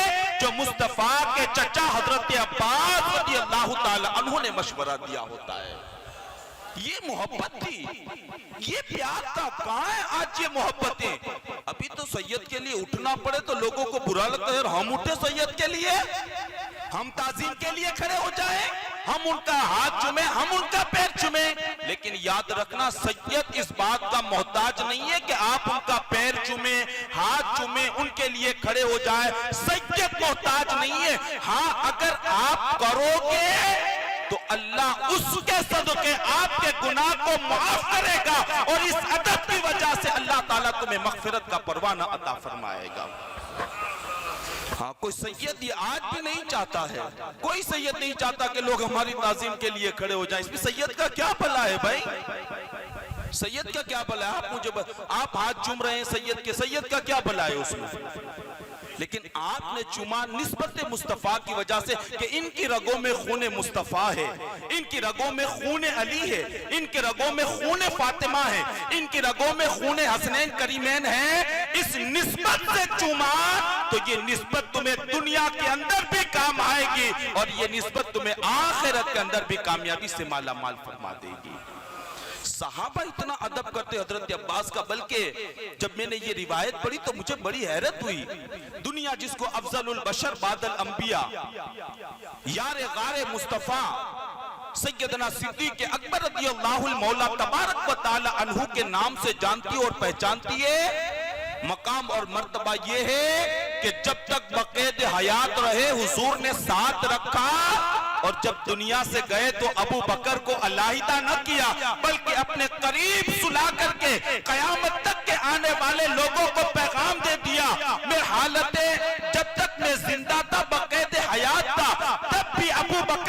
جو مصطفیٰ کے چچا حضرت عباس رضی اللہ تعالی عنہ نے مشورہ دیا ہوتا ہے. یہ محبت تھی, یہ پیار تھا. کہاں ہے آج یہ محبتیں؟ ابھی تو سید کے لیے اٹھنا پڑے تو لوگوں کو برا لگتا ہے, ہم اٹھے سید کے لیے, ہم تعظیم کے لیے کھڑے ہو جائیں, ہم ان کا ہاتھ چومیں, ہم ان کا پیر چومیں. لیکن یاد رکھنا سید اس بات کا محتاج نہیں ہے کہ آپ ان کا پیر چومیں, ہاتھ چومیں, ان کے لیے کھڑے ہو جائیں. سید محتاج نہیں ہے. ہاں اگر آپ کرو گے تو اللہ اس کے صدقے آپ کے گناہ کو معاف کرے گا, اور اس ادب کی وجہ سے اللہ تعالیٰ تمہیں مغفرت کا پروانہ عطا فرمائے گا. ہاں کوئی سید یہ آج بھی نہیں چاہتا ہے, کوئی سید نہیں چاہتا کہ لوگ ہماری تعظیم کے لیے کھڑے ہو جائیں. اس میں سید کا کیا بھلا ہے بھائی, سید کا کیا بھلا ہے؟ آپ مجھے آپ ہاتھ چوم رہے ہیں سید کے, سید کا کیا بھلا ہے اس میں؟ لیکن آپ نے چوما نسبت مصطفیٰ کی وجہ سے کہ ان کی رگوں میں خون مصطفیٰ ہے, ان کی رگوں میں خون علی ہے, ان کی رگوں میں خون فاطمہ ہے, ان کی رگوں میں خون حسنین کریمین ہے. اس نسبت سے چوما تو یہ نسبت تمہیں دنیا کے اندر بھی کام آئے گی اور یہ نسبت تمہیں آخرت کے اندر بھی کامیابی سے مالا مال فرما دے گی. صحابہ اتنا ادب کرتے حضرت عباس کا, بلکہ جب میں نے یہ روایت پڑھی تو مجھے بڑی حیرت ہوئی. دنیا جس کو افضل البشر بعد الانبیاء, یار غار مصطفیٰ سیدنا صدیق اکبر رضی اللہ المولا تبارک و تعالی عنہ کے نام سے جانتی اور پہچانتی ہے, مقام اور مرتبہ یہ ہے کہ جب تک بقید حیات رہے حضور نے ساتھ رکھا, اور جب دنیا سے گئے تو ابو بکر کو علیحدہ نہ کیا بلکہ اپنے قریب سلا کر کے قیامت تک کے آنے والے لوگوں کو پیغام دے دیا, میں حالت جب تک میں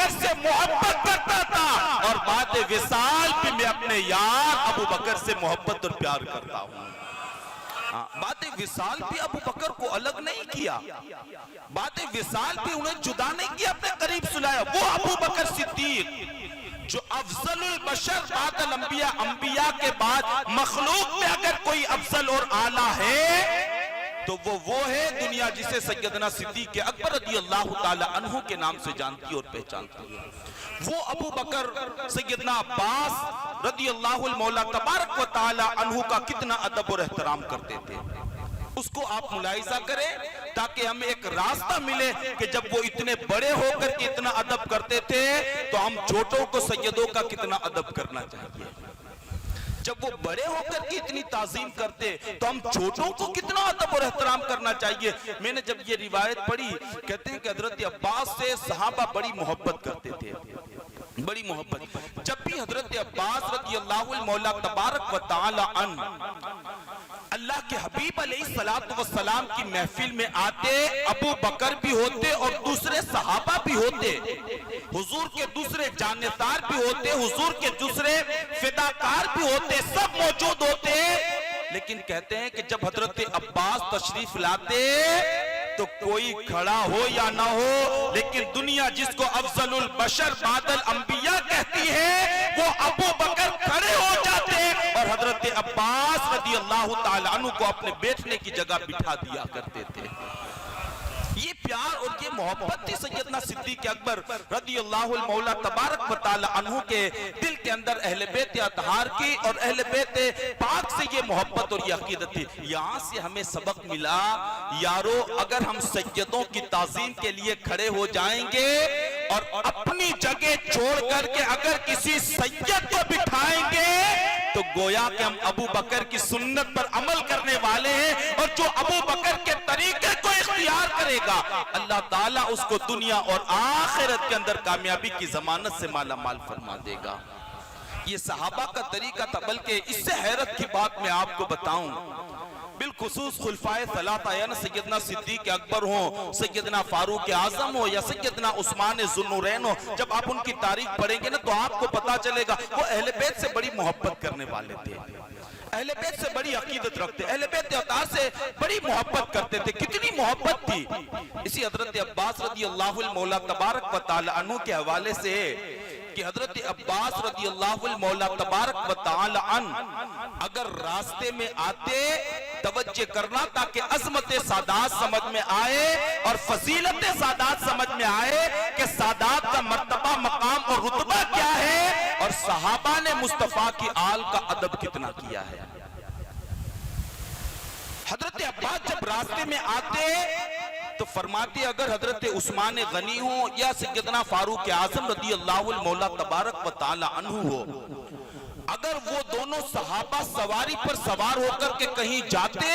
بکر سے محبت کرتا تھا اور بعد وصال بھی میں اپنے یار ابو بکر سے محبت اور پیار کرتا ہوں. بعد وصال بھی ابو بکر کو الگ نہیں کیا, بعد وصال بھی انہیں جدا نہیں کیا, اپنے قریب سلایا. وہ ابو بکر صدیق جو افضل البشر بعد الانبیاء, انبیاء کے بعد مخلوق میں اگر کوئی افضل اور اعلیٰ ہے تو وہ ہے دنیا جسے سیدنا صدیق اکبر رضی اللہ تعالی عنہ کے نام سے جانتی اور پہچانتی ہے. وہ ابو بکر سیدنا عباس رضی اللہ المولا تبارک و تعالی عنہ کا کتنا ادب اور احترام کرتے تھے, اس کو آپ ملاحظہ کریں تاکہ ہمیں ایک راستہ ملے کہ جب وہ اتنے بڑے ہو کر کے اتنا ادب کرتے تھے تو ہم چھوٹوں کو سیدوں کا کتنا ادب کرنا چاہیے. جب وہ بڑے ہو کر کے اتنی تعظیم کرتے تو ہم چھوٹوں کو کتنا ادب اور احترام کرنا چاہیے. میں نے جب یہ روایت پڑھی, کہتے ہیں کہ حضرت عباس سے صحابہ بڑی محبت کرتے تھے, بڑی محبت. جب بھی حضرت عباس رضی اللہ المولا تبارک و تعالی عنہ اللہ کے حبیب علیہ السلام کی محفل میں آتے, ابو بکر بھی ہوتے اور دوسرے صحابہ بھی ہوتے, حضور کے دوسرے جانثار بھی ہوتے, حضور کے دوسرے فداکار بھی ہوتے, سب موجود ہوتے. لیکن کہتے ہیں کہ جب حضرت عباس تشریف لاتے تو کوئی کھڑا ہو یا نہ ہو, لیکن دنیا جس کو افضل البشر بعد الانبیاء کہتی ہے وہ ابو بکر کھڑے ہو جاتے اور حضرت عباس رضی اللہ تعالی عنہ کو اپنے بیٹھنے کی جگہ بٹھا دیا کرتے تھے. یہ پیار اور یہ محبت تھی سیدنا صدیق اکبر رضی اللہ المولا تبارک و تعالی عنہ کے دل کے اندر اہل بیت اطہار کی, اور اہل بیت پاک سے یہ محبت اور یہ عقیدت تھی. یہاں سے ہمیں سبق ملا یارو, اگر ہم سیدوں کی تعظیم کے لیے کھڑے ہو جائیں گے اور اپنی جگہ چھوڑ کر کے اگر کسی سید کو بٹھائیں گے تو گویا کہ ہم ابو بکر کی سنت پر عمل کرنے والے ہیں, اور جو ابو بکر کے طریقے کو اختیار کرے گا اللہ تعالیٰ اس کو دنیا اور آخرت کے اندر کامیابی کی ضمانت سے مالا مال فرما دے گا. یہ صحابہ کا طریقہ تھا. بلکہ اس سے حیرت کی بات میں آپ کو بتاؤں, بالخصوص خلفائے ثلاثہ یعنی سیدنا صدیق اکبر ہوں, سیدنا فاروق اعظم ہو یا سیدنا عثمان ذو النورین ہو, جب آپ ان کی تاریخ پڑھیں گے نا تو آپ کو پتا چلے گا وہ اہل بیت سے بڑی محبت کرنے والے تھے, اہل بیت سے بڑی عقیدت رکھتے, اہل بیت اطہار سے بڑی محبت کرتے تھے. کتنی محبت تھی. اسی حضرت عباس رضی اللہ المولا تبارک و تعالی عنہ کے حوالے سے کہ حضرت عباس رضی اللہ المولا تبارک و تعالی عنہ اگر راستے میں آتے, توجہ کرنا تاکہ عظمت سادات سمجھ میں آئے اور فضیلت سادات سمجھ میں آئے کہ سادات کا مرتبہ, مقام اور رتبہ کیا ہے, اور صحابہ نے مصطفیٰ کی آل کا ادب کتنا کیا ہے. حضرت عباس جب راستے میں آتے تو فرماتے اگر حضرت عثمان غنی ہو یا سیدنا فاروق اعظم رضی اللہ المولا تبارک و تعالی عنہ ہو, اگر وہ دونوں صحابہ سواری پر سوار ہو کر کے کہیں جاتے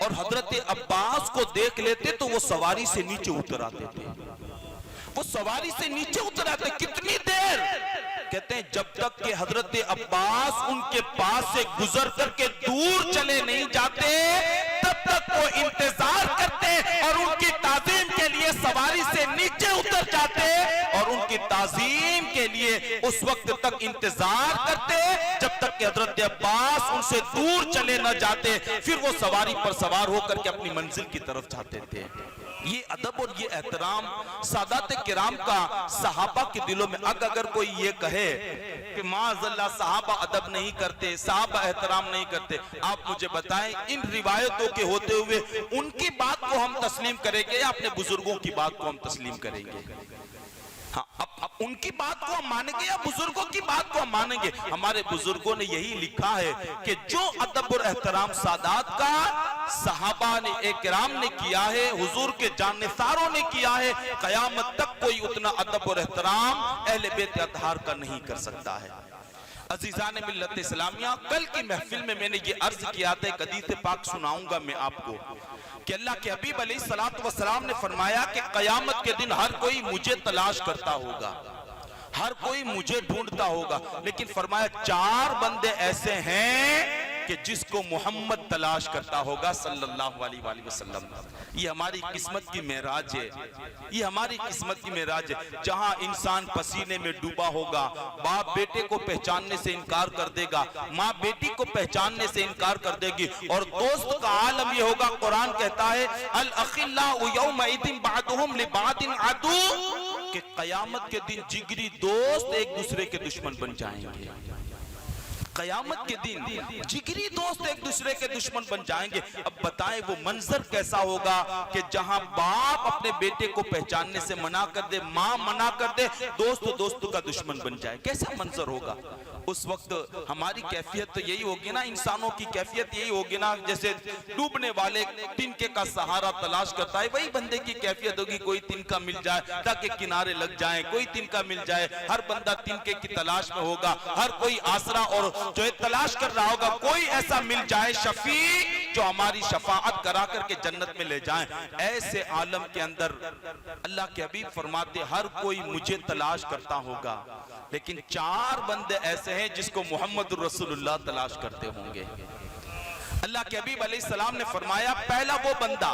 اور حضرت عباس کو دیکھ لیتے تو وہ سواری سے نیچے اتر آتے تھے, وہ سواری سے نیچے اتر آتے. کتنی دیر؟ کہتے ہیں جب تک کہ حضرت عباس ان کے پاس سے گزر کر کے دور چلے نہیں جاتے تب تک وہ انتظار کرتے اور ان کی تعظیم کے لیے سواری سے نیچے اتر جاتے اور ان کی تعظیم کے لیے اس وقت تک انتظار کرتے جب تک کہ حضرت عباس ان سے دور چلے نہ جاتے, پھر وہ سواری پر سوار ہو کر کے اپنی منزل کی طرف جاتے تھے. یہ ادب اور یہ احترام سادات کرام کا صحابہ کے دلوں میں. اگر کوئی یہ کہے کہ معاذ اللہ صحابہ ادب نہیں کرتے, صحابہ احترام نہیں کرتے, آپ مجھے بتائیں ان روایتوں کے ہوتے ہوئے ان کی بات کو ہم تسلیم کریں گے یا اپنے بزرگوں کی بات کو ہم تسلیم کریں گے؟ ہاں, اب ان کی بات کو ہم مانیں گے یا بزرگوں کی بات کو ہم مانیں گے؟ ہمارے بزرگوں نے یہی لکھا ہے کہ جو ادب اور احترام سادات کا صحابہ نے کرام نے کیا ہے, حضور کے جانثاروں نے کیا ہے, قیامت تک کوئی اتنا ادب اور احترام اہل بیت اطہار کا نہیں کر سکتا ہے. عزیزان ملت اسلامیہ, کل کی محفل میں نے یہ عرض کیا تھا, ایک حدیث پاک سناؤں گا میں آپ کو کہ اللہ کے حبیب علیہ السلام نے فرمایا کہ قیامت کے دن ہر کوئی مجھے تلاش کرتا ہوگا, ہر کوئی مجھے ڈھونڈتا ہوگا, لیکن فرمایا 4 بندے ایسے ہیں کہ جس کو محمد تلاش کرتا ہوگا صلی اللہ علیہ وآلہ وسلم. یہ ہماری قسمت کی معراج ہے, یہ ہماری قسمت کی معراج ہے. جہاں انسان پسینے میں ڈوبا ہوگا, باپ بیٹے کو پہچاننے سے انکار کر دے گا, ماں بیٹی کو پہچاننے سے انکار کر دے گی, اور دوست کا عالم یہ ہوگا. قرآن کہتا ہے الاخلاء یومئذ بعضهم لبعض عدو, کہ قیامت کے دن جگری دوست ایک دوسرے کے دشمن بن جائیں گے. قیامت کے دن جگری دوست ایک دوسرے کے دشمن بن جائیں گے. اب بتائیں وہ منظر کیسا ہوگا کہ جہاں باپ اپنے بیٹے کو پہچاننے سے منع کر دے, ماں منع کر دے, دوست کا دشمن بن جائے. کیسا منظر ہوگا اس وقت؟ ہماری کیفیت تو یہی ہوگی نا, انسانوں کی کیفیت یہی ہوگی نا, جیسے ڈوبنے والے تنکے کا سہارا تلاش کرتا ہے, وہی بندے کی کیفیت ہوگی. کوئی تنکا مل جائے تاکہ کنارے لگ جائیں, کوئی تنکا مل جائے. ہر بندہ تنکے کی تلاش میں ہوگا, ہر کوئی آسرا اور جو ہے تلاش کر رہا ہوگا. کوئی ایسا مل جائے شفیع جو ہماری شفاعت کرا کر کے جنت میں لے جائیں. ایسے عالم کے اندر اللہ کے حبیب فرماتے ہر کوئی مجھے تلاش کرتا ہوگا, لیکن 4 بندے ایسے ہیں جس کو محمد رسول اللہ تلاش کرتے ہوں گے. اللہ کے حبیب علیہ السلام نے فرمایا پہلا وہ بندہ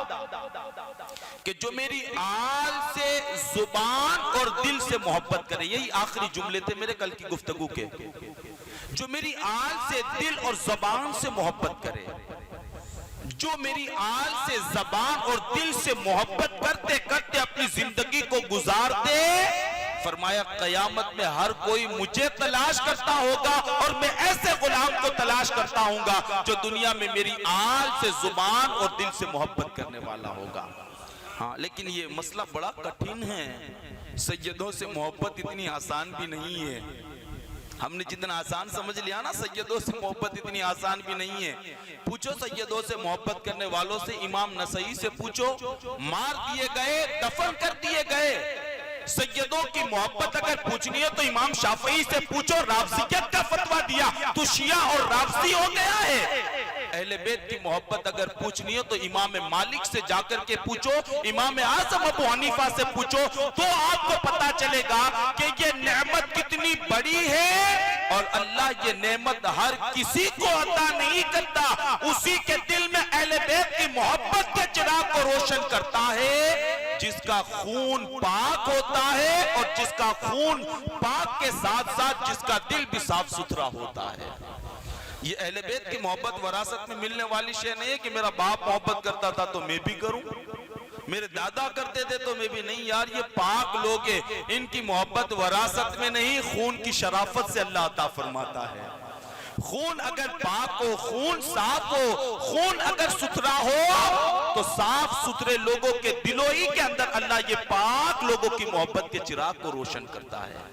کہ جو میری آل سے زبان اور دل سے محبت کرے. یہی آخری جملے تھے میرے کل کی گفتگو کے. جو میری آل سے دل اور زبان سے محبت کرے, جو میری آل سے زبان اور دل سے محبت کرتے کرتے اپنی زندگی کو گزار دے, فرمایا قیامت میں ہر کوئی مجھے تلاش کرتا ہوگا اور میں ایسے غلام کو تلاش کرتا ہوں گا جو دنیا میں میری آل سے زبان اور دل سے محبت کرنے والا ہوگا. ہاں لیکن یہ مسئلہ بڑا کٹھن ہے. سیدوں سے محبت اتنی آسان بھی نہیں ہے. ہم نے جتنا آسان سمجھ لیا نا, سیدوں سے محبت اتنی آسان بھی نہیں ہے. پوچھو سیدوں سے محبت کرنے والوں سے, امام نسائی سے پوچھو, مار دیے گئے, دفن کر دیے گئے. سیدوں کی محبت اگر پوچھنی ہے تو امام شافعی سے پوچھو, رافضیت کا فتویٰ دیا تو شیعہ اور رافضی ہو گیا ہے. اہل بیت کی محبت اگر پوچھنی ہے تو امام مالک سے جا کر کے پوچھو, امام اعظم ابو حنیفہ سے پوچھو, تو آپ کو پتا چلے گا کہ یہ نعمت کتنی بڑی ہے اور اللہ یہ نعمت ہر کسی کو عطا نہیں کرتا. اسی کے دل میں اہل بیت کی محبت کے چراغ کو روشن کرتا ہے جس کا خون پاک ہوتا ہے, اور جس کا خون پاک کے ساتھ ساتھ جس کا دل بھی صاف ستھرا ہوتا ہے. یہ اہل بیت کی محبت وراثت میں ملنے والی شے نہیں ہے کہ میرا باپ محبت کرتا تھا تو میں بھی کروں, میرے دادا کرتے تھے تو میں بھی نہیں. یار یہ پاک لوگ ہیں, ان کی محبت وراثت میں نہیں, خون کی شرافت سے اللہ عطا فرماتا ہے. خون اگر پاک ہو, خون صاف ہو, خون اگر ستھرا ہو تو صاف ستھرے لوگوں کے دلوں ہی کے اندر اللہ یہ پاک لوگوں کی محبت کے چراغ کو روشن کرتا ہے.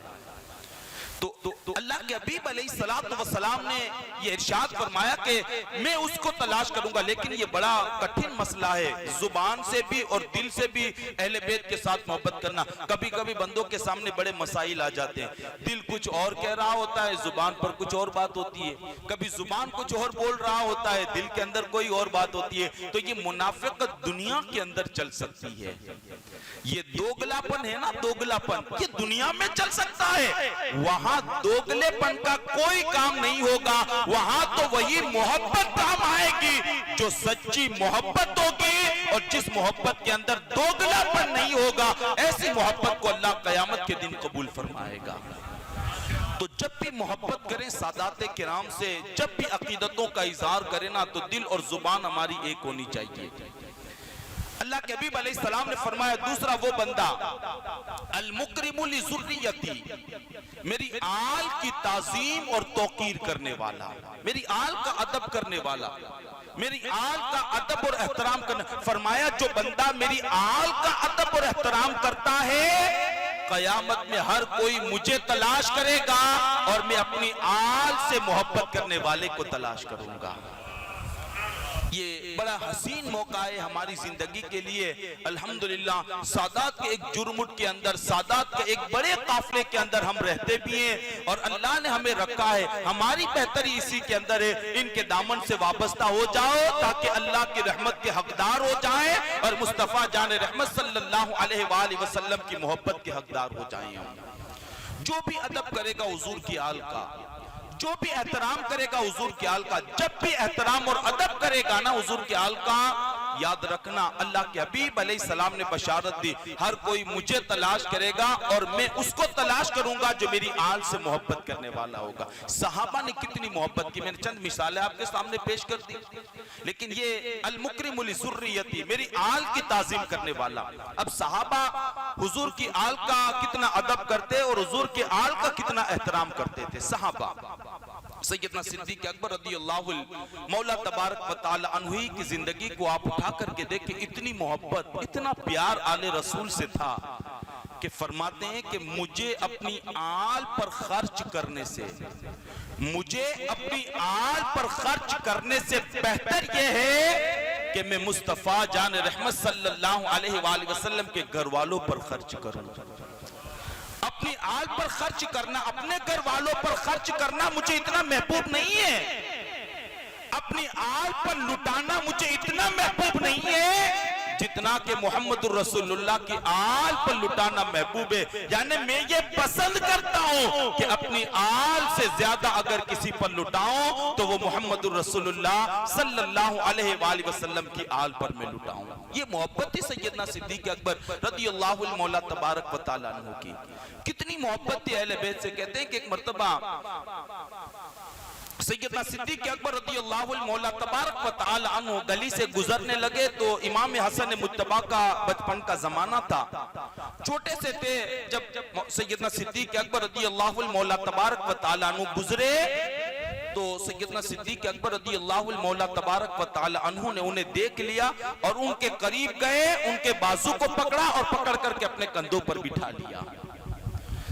تو اللہ کے حبیب علیہ السلام نے یہ ارشاد فرمایا کہ میں اس کو تلاش کروں گا. لیکن یہ بڑا کٹھن مسئلہ ہے, زبان سے بھی اور دل سے بھی اہل بیت کے ساتھ محبت کرنا. کبھی کبھی بندوں کے سامنے بڑے مسائل آ جاتے ہیں, دل کچھ اور کہہ رہا ہوتا ہے, زبان پر کچھ اور بات ہوتی ہے. کبھی زبان کچھ اور بول رہا ہوتا ہے, دل کے اندر کوئی اور بات ہوتی ہے. تو یہ منافقت دنیا کے اندر چل سکتی ہے. یہ دوگلا پن ہے نا, دوگلا پن یہ دنیا میں چل سکتا ہے. وہاں دوگلے پن کا کوئی کام نہیں ہوگا, وہاں تو وہی محبت کام آئے گی جو سچی محبت ہوگی, اور جس محبت کے اندر دوگلا پن نہیں ہوگا ایسی محبت کو اللہ قیامت کے دن قبول فرمائے گا. تو جب بھی محبت کریں سادات کرام سے, جب بھی عقیدتوں کا اظہار کریں نا, تو دل اور زبان ہماری ایک ہونی چاہیے. اللہ کے حبیب علیہ السلام نے فرمایا دوسرا وہ بندہ المکرم لذریتی, میری آل کی تعظیم اور توقیر کرنے والا, میری آل کا ادب کرنے والا, میری آل کا ادب اور احترام کرنا. فرمایا جو بندہ میری آل کا ادب اور احترام کرتا ہے قیامت میں ہر کوئی مجھے تلاش کرے گا اور میں اپنی آل سے محبت کرنے والے کو تلاش کروں گا. یہ بڑا حسین موقع ہے ہماری زندگی کے لیے. الحمدللہ سادات کے ایک جرمٹ کے اندر, سادات کے ایک بڑے قافلے کے اندر ہم رہتے بھی ہیں, اور اللہ نے ہمیں رکھا ہے, ہماری بہتری اسی کے اندر ہے. ان کے دامن سے وابستہ ہو جاؤ تاکہ اللہ کی رحمت کے حقدار ہو جائیں اور مصطفیٰ جان رحمت صلی اللہ علیہ وآلہ وسلم کی محبت کے حقدار ہو جائیں. جو بھی ادب کرے گا حضور کی آل کا, جو بھی احترام کرے گا حضور کے آل کا، جب بھی احترام اور ادب کرے گا نا حضور کے آل کا، یاد رکھنا اللہ کے حبیب علیہ السلام نے بشارت دی، ہر کوئی مجھے تلاش کرے گا اور میں اس کو تلاش کروں گا جو میری آل سے محبت کرنے والا ہوگا۔ صحابہ نے کتنی محبت کی، میں نے چند مثالیں آپ کے سامنے پیش کر دی، لیکن یہ المکرم لذریتی، میری آل کی تعظیم کرنے والا۔ اب صحابہ حضور کی آل کا کتنا ادب کرتے اور حضور کے آل کا کتنا احترام کرتے تھے صحابہ۔ سیدنا صدیق اکبر رضی اللہ مولا تبارک و تعالی عنہ کی زندگی کو آپ اٹھا کر کے دیکھیں، اتنی محبت، اتنا پیار آل رسول سے تھا کہ فرماتے ہیں کہ مجھے اپنی آل پر خرچ کرنے سے، مجھے اپنی آل پر خرچ کرنے سے بہتر یہ ہے کہ میں مصطفیٰ جان رحمت صلی اللہ علیہ وآلہ وسلم کے گھر والوں پر خرچ کروں۔ اپنی آل پر خرچ کرنا، اپنے گھر والوں پر خرچ کرنا مجھے اتنا محبوب نہیں ہے، اپنی آل پر لٹانا مجھے اتنا محبوب نہیں ہے جتنا کہ محمد الرسول اللہ کی آل پر لٹانا محبوب ہے۔ یعنی میں یہ پسند کرتا ہوں کہ اپنی آل سے زیادہ اگر کسی پر لٹاؤں تو وہ محمد الرسول اللہ صلی اللہ علیہ وآلہ وسلم کی آل پر میں لٹاؤں۔ یہ محبت تھی سیدنا صدیق اکبر رضی اللہ مولا تبارک و تعالی عنہ کی۔ کتنی محبت تھی اہل بیت سے، کہتے ہیں کہ ایک مرتبہ سیدنا صدیق اکبر رضی اللہ مولا تبارک و تعالی عنہ گلی سے گزرنے لگے تو امام حسن مجتبی کا بچپن کا زمانہ تھا، چھوٹے سے تھے جب سیدنا صدیق اکبر رضی اللہ مولا تبارک و تعالی عنہ گزرے تو سیدنا صدیق اکبر رضی اللہ مولا تبارک و تعالی عنہ نے انہیں دیکھ لیا اور ان کے قریب گئے، ان کے بازو کو پکڑا اور پکڑ کر کے اپنے کندھوں پر بٹھا لیا۔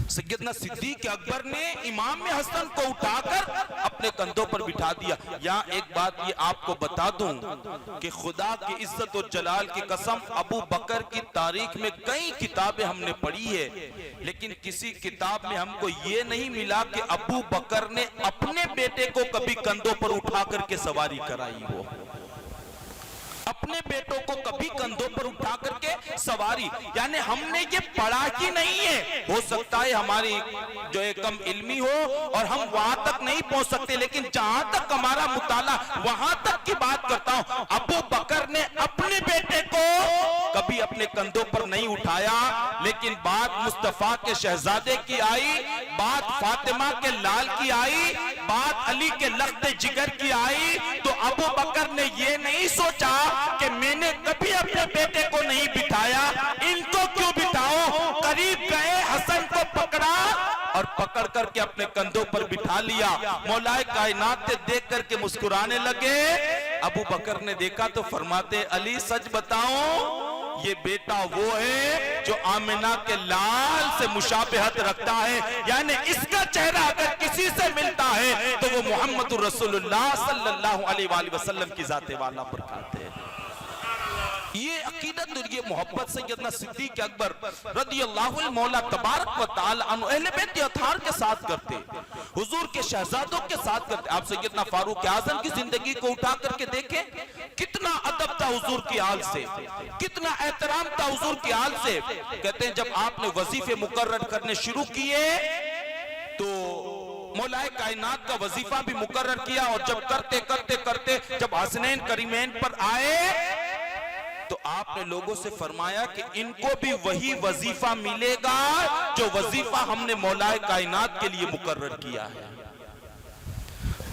سیدنا صدیق اکبر نے امام حسن کو اٹھا کر اپنے کندھوں پر بٹھا دیا۔ یہاں ایک بات یہ آپ کو بتا دوں کہ خدا کی عزت و جلال کی قسم، ابو بکر کی تاریخ میں کئی کتابیں ہم نے پڑھی ہے، لیکن کسی کتاب میں ہم کو یہ نہیں ملا کہ ابو بکر نے اپنے بیٹے کو کبھی کندھوں پر اٹھا کر کے سواری کرائی ہو، اپنے بیٹوں کو کبھی کندھوں پر اٹھا کر کے سواری، یعنی ہم نے یہ پڑھا ہی نہیں ہے۔ ہو سکتا ہے ہماری جو ایک کم علمی ہو اور ہم وہاں تک نہیں پہنچ سکتے، لیکن جہاں تک ہمارا مطالعہ وہاں تک کی بات کرتا ہوں، ابو بکر نے اپنے بیٹے کو کبھی اپنے کندھوں پر نہیں اٹھایا، لیکن بات مصطفیٰ کے شہزادے کی آئی، بات فاطمہ کے لال کی آئی، بات علی کے لخت جگر کی آئی تو ابو بکر نے یہ نہیں سوچا کہ میں نے کبھی اپنے بیٹے کو نہیں بٹھایا، ان کو کیوں بٹھاؤں۔ قریب گئے، حسن کو پکڑا اور پکڑ کر کے اپنے کندھوں پر بٹھا لیا۔ مولا کائنات دیکھ کر کے مسکرانے لگے۔ ابو بکر نے دیکھا تو فرماتے علی سچ بتاؤں یہ بیٹا وہ ہے جو آمنہ کے لال سے مشابہت رکھتا ہے، یعنی اس کا چہرہ اگر کسی سے ملتا ہے تو وہ محمد الرسول اللہ صلی اللہ علیہ وآلہ وسلم کی ذات والا پر کھاتے ہیں۔ یہ عقیدت اور یہ محبت سیدنا صدیق اکبر رضی اللہ مولا تبارک و تعالی عنہ اہل بیت اطہار کے ساتھ کرتے، حضور کے شہزادوں کے ساتھ کرتے۔ آپ سیدنا فاروق اعظم کی زندگی کو اٹھا کر کے دیکھیں، کتنا ادب تھا حضور کی آل سے، کتنا احترام تھا حضور کی آل سے۔ کہتے ہیں جب آپ نے وظیفے مقرر کرنے شروع کیے تو مولا کائنات کا وظیفہ بھی مقرر کیا، اور جب کرتے کرتے کرتے جب حسنین کریمین پر آئے تو آپ نے لوگوں سے فرمایا کہ ان کو بھی وہی وظیفہ ملے گا جو وظیفہ ہم نے مولا کائنات کے لیے مقرر کیا ہے،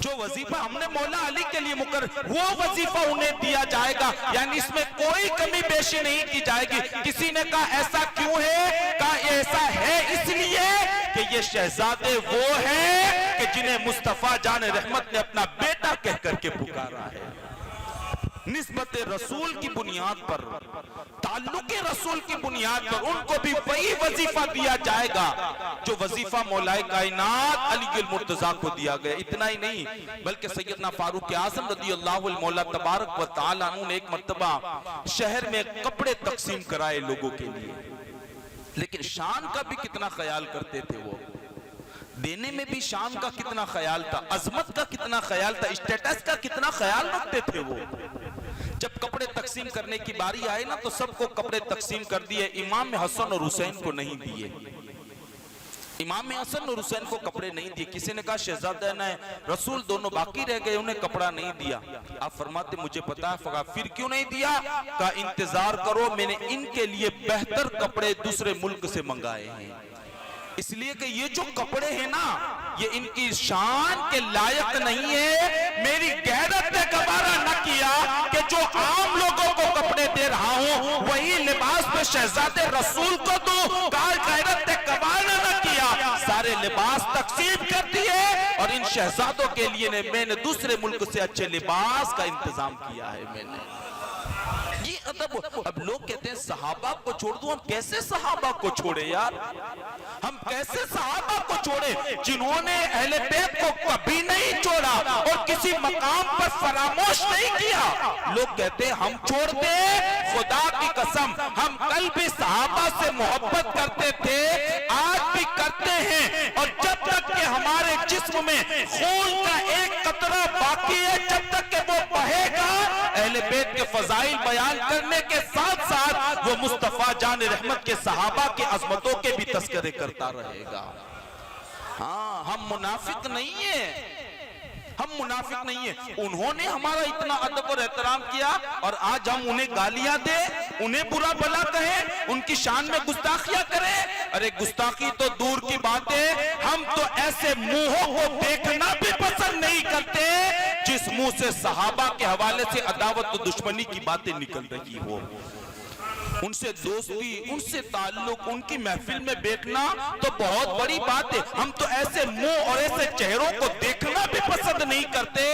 جو وظیفہ ہم نے مولا علی کے لیے مقرر، وہ وظیفہ انہیں دیا جائے گا، یعنی اس میں کوئی کمی بیشی نہیں کی جائے گی۔ کسی نے کہا ایسا کیوں ہے؟ کہا ایسا ہے اس لیے کہ یہ شہزادے وہ ہیں کہ جنہیں مصطفیٰ جان رحمت نے اپنا بیٹا کہہ کر کے پکارا ہے۔ نسبت رسول کی بنیاد پر، تعلق رسول کی بنیاد پر ان کو بھی وہی وظیفہ دیا جائے گا جو وظیفہ مولا کائنات علی المرتضیٰ کو دیا گیا۔ اتنا ہی نہیں بلکہ سیدنا فاروق اعظم رضی اللہ مولا تبارک و تعالی عنہ نے ایک مرتبہ شہر میں کپڑے تقسیم کرائے لوگوں کے لیے، لیکن شان کا بھی کتنا خیال کرتے تھے، وہ دینے میں بھی شان کا کتنا خیال تھا، عظمت کا کتنا خیال تھا، اسٹیٹس کا کتنا خیال رکھتے تھے وہ۔ جب کپڑے تقسیم کرنے کی باری آئے نا تو سب کو کپڑے تقسیم کر دیے، امام حسن اور حسین کو نہیں دیے۔ امام حسن اور حسین کو کپڑے نہیں دیے. کسی نے کہا شہزادہ رسول دونوں باقی رہ گئے, انہیں کپڑا نہیں دیا. آپ فرماتے مجھے پتا ہے. پھر کیوں نہیں دیا؟ کہا انتظار کرو, میں نے ان کے لیے بہتر کپڑے دوسرے ملک سے منگائے ہیں. اس لیے کہ یہ جو کپڑے ہیں نا, یہ ان کی شان کے لائق نہیں ہے. میری غیرت نے گوارا نہ کیا کہ جو عام لوگوں کو کپڑے دے رہا ہوں وہی لباس میں شہزادے رسول کو دوں. غیرت نے گوارا نہ کیا, سارے لباس تقسیم کر دیے اور ان شہزادوں کے لیے میں نے دوسرے ملک سے اچھے لباس کا انتظام کیا ہے. میں نے یہ ادب. اب لوگ کہتے ہیں صحابہ کو چھوڑ دوں. ہم کیسے صحابہ کو چھوڑے یار؟ ہم کیسے صحابہ کو چھوڑے جنہوں نے اہل بیت کو کبھی نہیں چھوڑا اور کسی مقام پر فراموش نہیں کیا؟ لوگ کہتے ہیں ہم چھوڑ دیں. خدا کی قسم ہم کل بھی صحابہ سے محبت کرتے تھے, آج بھی کرتے ہیں, اور جب تک کہ ہمارے جسم میں خون کا ایک قطرہ باقی ہے, جب تک کہ وہ بہے گا, اہل بیت کے فضائل بیان کرنے کے ساتھ ساتھ وہ مصطفیٰ جان رحمت کے صحابہ کے عظمتوں کے بھی تذکرے کرتا رہے گا. ہاں, ہم منافق نہیں ہیں, ہم منافق نہیں ہیں. انہوں نے ہمارا اتنا ادب اور احترام کیا اور آج ہم انہیں گالیاں دیں, انہیں برا بھلا کہیں, ان کی شان میں گستاخیاں کریں. ارے گستاخی تو دور کی بات ہے, ہم تو ایسے منہوں کو دیکھنا بھی پسند نہیں کرتے جس منہ سے صحابہ کے حوالے سے عداوت و دشمنی کی باتیں نکل رہی ہو. ان سے دوستی, ان سے تعلق, ان کی محفل میں بیٹھنا تو بہت بڑی بات ہے. ہم تو ایسے منہ اور ایسے چہروں کو دیکھنا بھی پسند نہیں کرتے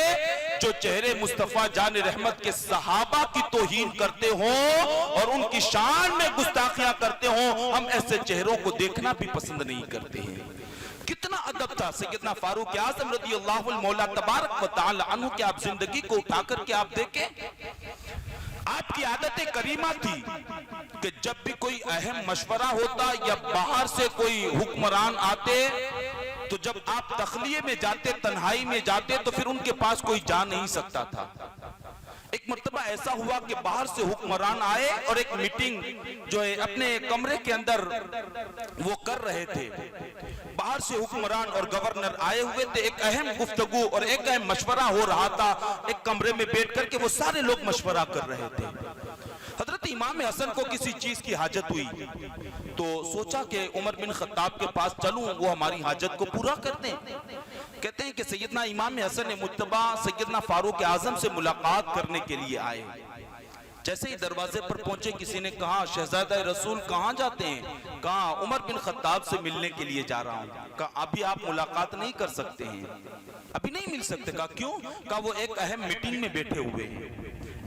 جو چہرے مصطفیٰ جان رحمت کے صحابہ کی توہین کرتے ہوں اور ان کی شان میں گستاخیاں کرتے ہوں. ہم ایسے چہروں کو دیکھنا بھی پسند نہیں کرتے ہیں. کتنا ادب تھا سیدنا فاروق اعظم رضی اللہ المولا تبارک و تعالی عنہ کے. آپ زندگی کو اٹھا کر کے آپ دیکھیں, آپ کی عادت کریمہ تھی کہ جب بھی کوئی اہم مشورہ ہوتا یا باہر سے کوئی حکمران آتے تو جب آپ تخلیے میں جاتے, تنہائی میں جاتے, تو پھر ان کے پاس کوئی جا نہیں سکتا تھا. ایک مرتبہ ایسا ہوا کہ باہر سے حکمران آئے اور ایک میٹنگ جو ہے اپنے کمرے کے اندر وہ کر رہے تھے. باہر سے حکمران اور گورنر آئے ہوئے تھے, ایک اہم گفتگو اور ایک اہم مشورہ ہو رہا تھا. ایک کمرے میں بیٹھ کر کے وہ سارے لوگ مشورہ کر رہے تھے. حضرت امام حسن کو کسی چیز کی حاجت ہوئی تو سوچا کہ عمر بن خطاب کے پاس چلوں, وہ ہماری حاجت کو پورا کر دیں. کہتے ہیں کہ سیدنا امام حسن مجتبی سیدنا فاروق اعظم سے ملاقات کرنے کے لیے آئے. جیسے ہی دروازے پر پہنچے کسی نے کہا شہزادہ رسول کہاں جاتے ہیں؟ کہا عمر بن خطاب سے ملنے کے لیے جا رہا ہوں. کہا ابھی آپ ملاقات نہیں کر سکتے ہیں, ابھی نہیں مل سکتے. کہا کیوں؟ کہا وہ ایک اہم میٹنگ میں بیٹھے ہوئے ہیں,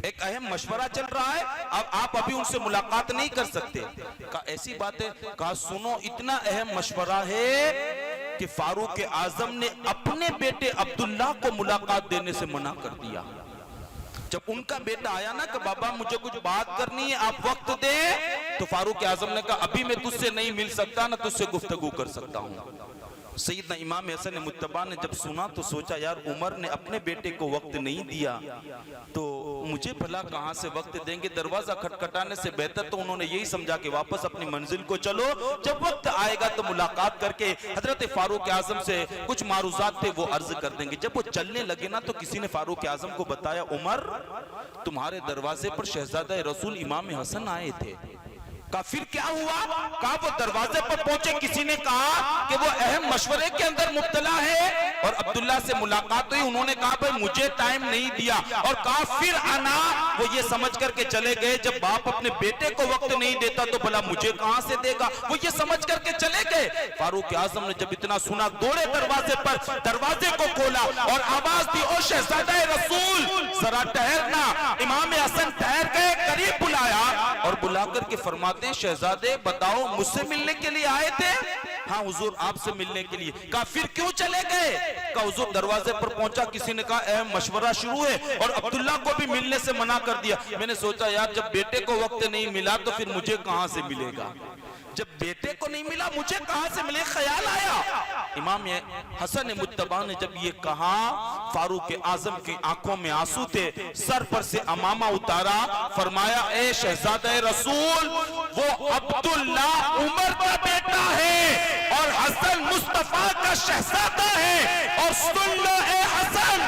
ایک اہم مشورہ چل رہا ہے, اب آپ ابھی ان سے ملاقات نہیں کر سکتے. کہا ایسی بات ہے؟ کہا سنو, اتنا اہم مشورہ ہے کہ فاروق اعظم نے اپنے بیٹے عبداللہ کو ملاقات دینے سے منع کر دیا. جب ان کا بیٹا آیا نا کہ بابا مجھے کچھ بات کرنی ہے, آپ وقت دیں, تو فاروق اعظم نے کہا ابھی میں تجھ سے نہیں مل سکتا, نہ تجھ سے گفتگو کر سکتا ہوں. سیدنا امام حسن مجتبی نے جب سنا تو سوچا یار عمر نے اپنے بیٹے کو وقت نہیں دیا تو مجھے بھلا کہاں سے وقت دیں گے. دروازہ کھٹکھٹانے سے بہتر تو انہوں نے یہی سمجھا کہ واپس اپنی منزل کو چلو, جب وقت آئے گا تو ملاقات کر کے حضرت فاروق اعظم سے کچھ معروضات تھے وہ عرض کر دیں گے. جب وہ چلنے لگے نا تو کسی نے فاروق اعظم کو بتایا عمر تمہارے دروازے پر شہزادہ رسول امام حسن آئے تھے. کہا پھر کیا ہوا؟ کہا وہ دروازے پر پہنچے, کسی نے کہا کہ وہ اہم مشورے کے اندر مبتلا ہے اور عبداللہ سے ملاقات ہوئی. انہوں نے کہا بھائی مجھے ٹائم نہیں دیا, اور کہا پھر آنا. وہ یہ سمجھ کر کے چلے گئے جب باپ اپنے بیٹے کو وقت نہیں دیتا تو بھلا مجھے کہاں سے دے گا, وہ یہ سمجھ کر کے چلے گئے. فاروق اعظم نے جب اتنا سنا دوڑے دروازے پر, دروازے کو کھولا اور آواز دی او شہزادہ رسول ذرا ٹھہرنا. امام حسن ٹھہر گئے, قریب بلایا اور بلا کر کے فرماتے شہزادے بتاؤ مجھ سے ملنے کے لیے آئے تھے؟ ہاں حضور آپ سے ملنے کے لیے. کہا پھر کیوں چلے گئے؟ کہا حضور دروازے پر پہنچا, کسی نے کہا اہم مشورہ شروع ہے اور عبداللہ کو بھی ملنے سے منع کر دیا. میں نے سوچا یار جب بیٹے کو وقت نہیں ملا تو پھر مجھے کہاں سے ملے گا, جب بیٹے کو نہیں ملا مجھے کہاں سے ملے. خیال آیا. امام حسن مجتبی نے جب یہ کہا فاروق اعظم کی آنکھوں میں آنسو تھے, سر پر سے امامہ اتارا, فرمایا اے شہزادہ رسول وہ عبداللہ عمر کا بیٹا ہے اور حسن مصطفیٰ کا شہزادہ ہے، اور سن لو اے حسن،